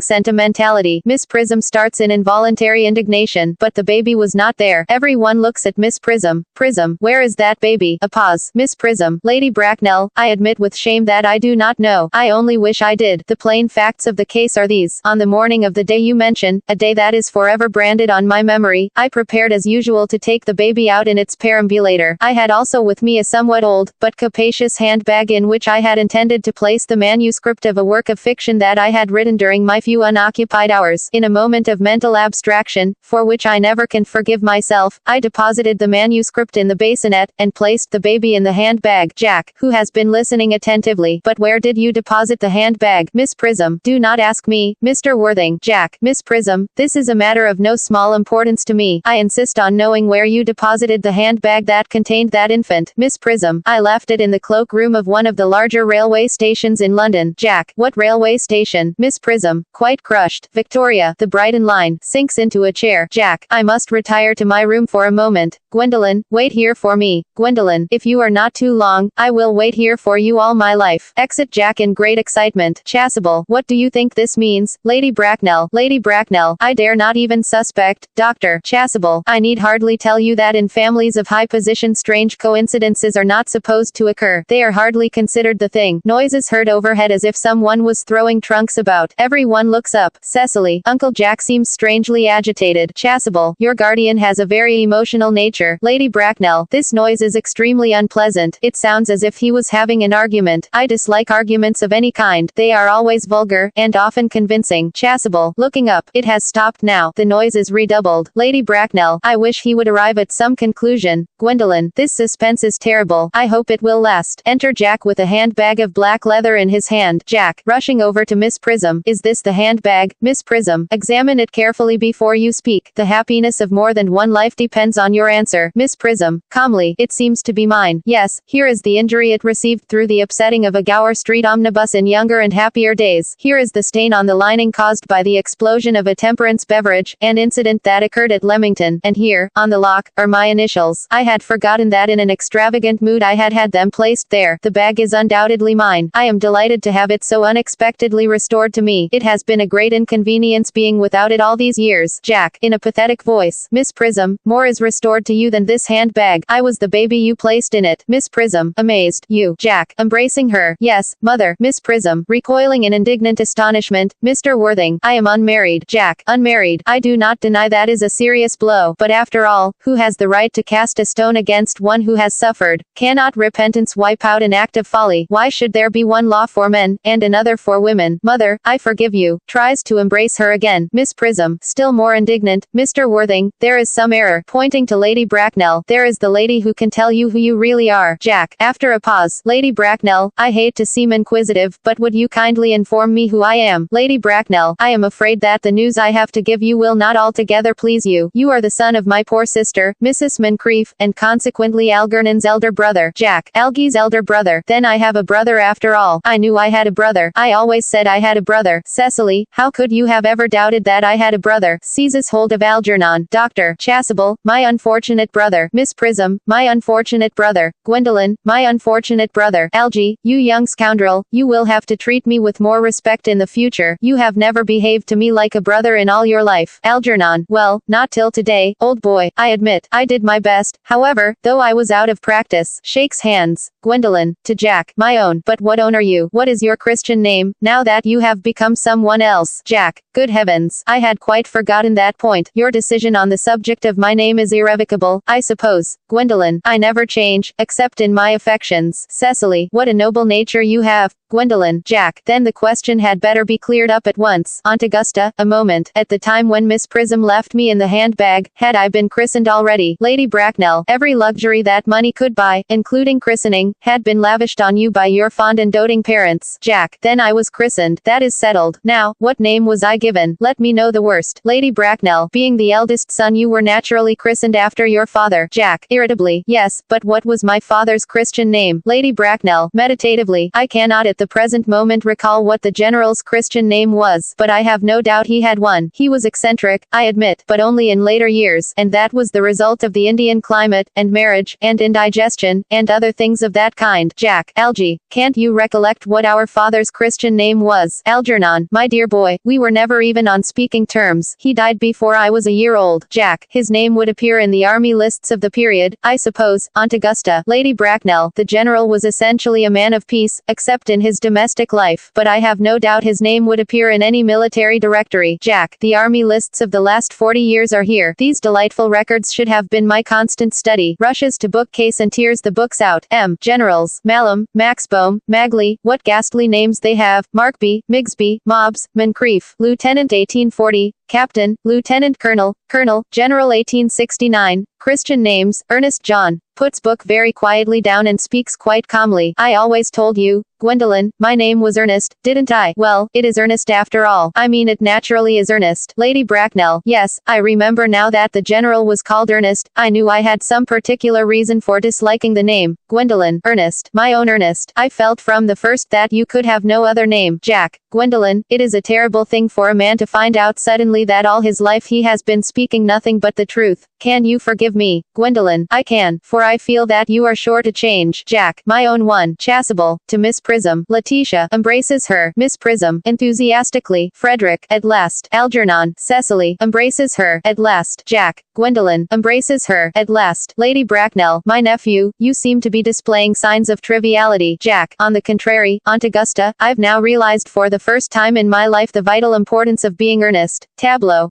sentimentality. Miss Prism starts in involuntary indignation, but the baby was not there. Everyone looks at Miss Prism. Prism, where is that baby? A pause. Miss Prism, Lady Bracknell, I admit with shame that I do not know. I only wish I did. The plain facts of the case are these. On the morning of the day you mention, a day that is forever branded on my memory, I prepared as usual to take the baby out in its perambulator. I had also with me a somewhat old, but capacious handbag in which I had intended to place the manuscript of a work of fiction that I had written during my few unoccupied hours, in a moment of mental abstraction, for which I never can forget. forgive myself. I deposited the manuscript in the bassinet, and placed the baby in the handbag. Jack, who has been listening attentively. But where did you deposit the handbag? Miss Prism. Do not ask me, Mr. Worthing. Jack, Miss Prism, this is a matter of no small importance to me. I insist on knowing where you deposited the handbag that contained that infant. Miss Prism, I left it in the cloakroom of one of the larger railway stations in London. Jack, what railway station? Miss Prism, quite crushed. Victoria, the Brighton line, sinks into a chair. Jack, I must retire to my room for a moment. Gwendolen, wait here for me. Gwendolen, if you are not too long, I will wait here for you all my life. Exit Jack in great excitement. Chasuble, what do you think this means? Lady Bracknell, I dare not even suspect. Dr. Chasuble, I need hardly tell you that in families of high position strange coincidences are not supposed to occur. They are hardly considered the thing. Noises heard overhead as if someone was throwing trunks about. Everyone looks up. Cecily, Uncle Jack seems strangely agitated. Chasuble, your guardian has a very emotional nature. Lady Bracknell, this noise is extremely unpleasant. It sounds as if he was having an argument. I dislike arguments of any kind. They are always vulgar, and often convincing. Chasuble, looking up. It has stopped now. The noise is redoubled. Lady Bracknell, I wish he would arrive at some conclusion. Gwendolen, this suspense is terrible. I hope it will last. Enter Jack with a handbag of black leather in his hand. Jack, rushing over to Miss Prism. Is this the handbag? Miss Prism, examine it carefully before you speak. The happiness of more than one life depends on your answer. Miss Prism, calmly, it seems to be mine. Yes, here is the injury it received through the upsetting of a Gower Street omnibus in younger and happier days. Here is the stain on the lining caused by the explosion of a temperance beverage, an incident that occurred at Leamington. And here, on the lock, are my initials. I had forgotten that in an extravagant mood I had had them placed there. The bag is undoubtedly mine. I am delighted to have it so unexpectedly restored to me. It has been a great inconvenience being without it all these years. Jack, in a pathetic voice. Miss Prism, more is restored to you than this handbag. I was the baby you placed in it. Miss Prism, amazed. You. Jack, embracing her. Yes, mother. Miss Prism, recoiling in indignant astonishment. Mr. Worthing, I am unmarried. Jack, unmarried. I do not deny that is a serious blow. But after all, who has the right to cast a stone against one who has suffered? Cannot repentance wipe out an act of folly? Why should there be one law for men, and another for women? Mother, I forgive you. Tries to embrace her again. Miss Prism, still more indignant. Mr. Worthing, there is some error. Pointing to Lady Bracknell, there is the lady who can tell you who you really are. Jack, after a pause. Lady Bracknell, I hate to seem inquisitive, but would you kindly inform me who I am? Lady Bracknell, I am afraid that the news I have to give you will not altogether please you. You are the son of my poor sister, Mrs. Moncrief, and consequently Algernon's elder brother. Jack, Algie's elder brother. Then I have a brother after all. I knew I had a brother. I always said I had a brother. Cecily, how could you have ever doubted that I had a brother? Seizes hold of Algernon. Dr. Chasuble, my unfortunate brother. Miss Prism, my unfortunate brother. Gwendolen, my unfortunate brother. Algie, you young scoundrel, you will have to treat me with more respect in the future. You have never behaved to me like a brother in all your life. Algernon, well, not till today, old boy. I admit, I did my best, however, though I was out of practice. Shakes hands. Gwendolen, to Jack, my own. But what own are you? What is your Christian name, now that you have become someone else? Jack, good heavens, I had quite forgotten that point. Your decision on the subject of my name is irrevocable, I suppose. Gwendolen, I never change, except in my affections. Cecily, what a noble nature you have. Gwendolen, Jack, then the question had better be cleared up at once. Aunt Augusta, a moment. At the time when Miss Prism left me in the handbag, had I been christened already? Lady Bracknell, every luxury that money could buy, including christening, had been lavished on you by your fond and doting parents. Jack, then I was christened. That is settled. Now, what name was I given? Let me know the worst. Lady Bracknell, being the eldest son you were naturally christened after your father. Jack, irritably, yes, but what was my father's Christian name? Lady Bracknell, meditatively, I cannot at the present moment recall what the general's Christian name was, but I have no doubt he had one. He was eccentric, I admit, but only in later years, and that was the result of the Indian climate, and marriage, and indigestion, and other things of that kind. Jack, Algie, can't you recollect what our father's Christian name was? Algernon, my dear boy, we were never even on speaking terms. He died before I was a year old. Jack, his name would appear in the army lists of the period, I suppose. Aunt Augusta, Lady Bracknell, the general was essentially a man of peace, except in his domestic life, but I have no doubt his name would appear in any military directory. Jack, the army lists of the last 40 years are here. These delightful records should have been my constant study. Rushes to bookcase and tears the books out. Generals, Malum, Maxbohm, Magley, what ghastly names they have. Markby, Migsby, Mobbs, Moncrief, Lieutenant 1840, Captain, Lieutenant Colonel, Colonel, General 1869. Christian names, Earnest John. Puts book very quietly down and speaks quite calmly. I always told you, Gwendolyn, my name was Earnest, didn't I? Well, it is Earnest after all. I mean it naturally is Earnest. Lady Bracknell. Yes, I remember now that the general was called Earnest. I knew I had some particular reason for disliking the name. Gwendolyn. Earnest. My own Earnest. I felt from the first that you could have no other name. Jack. Gwendolyn, it is a terrible thing for a man to find out suddenly that all his life he has been speaking nothing but the truth. Can you forgive me? Gwendolyn. I can, for I feel that you are sure to change. Jack. My own one. Chasuble. To Miss Prism. Letitia. Embraces her. Miss Prism. Enthusiastically. Frederick. At last. Algernon. Cecily. Embraces her. At last. Jack. Gwendolyn. Embraces her. At last. Lady Bracknell. My nephew, you seem to be displaying signs of triviality. Jack. On the contrary, Aunt Augusta, I've now realized for the first time in my life the vital importance of being earnest. Tableau.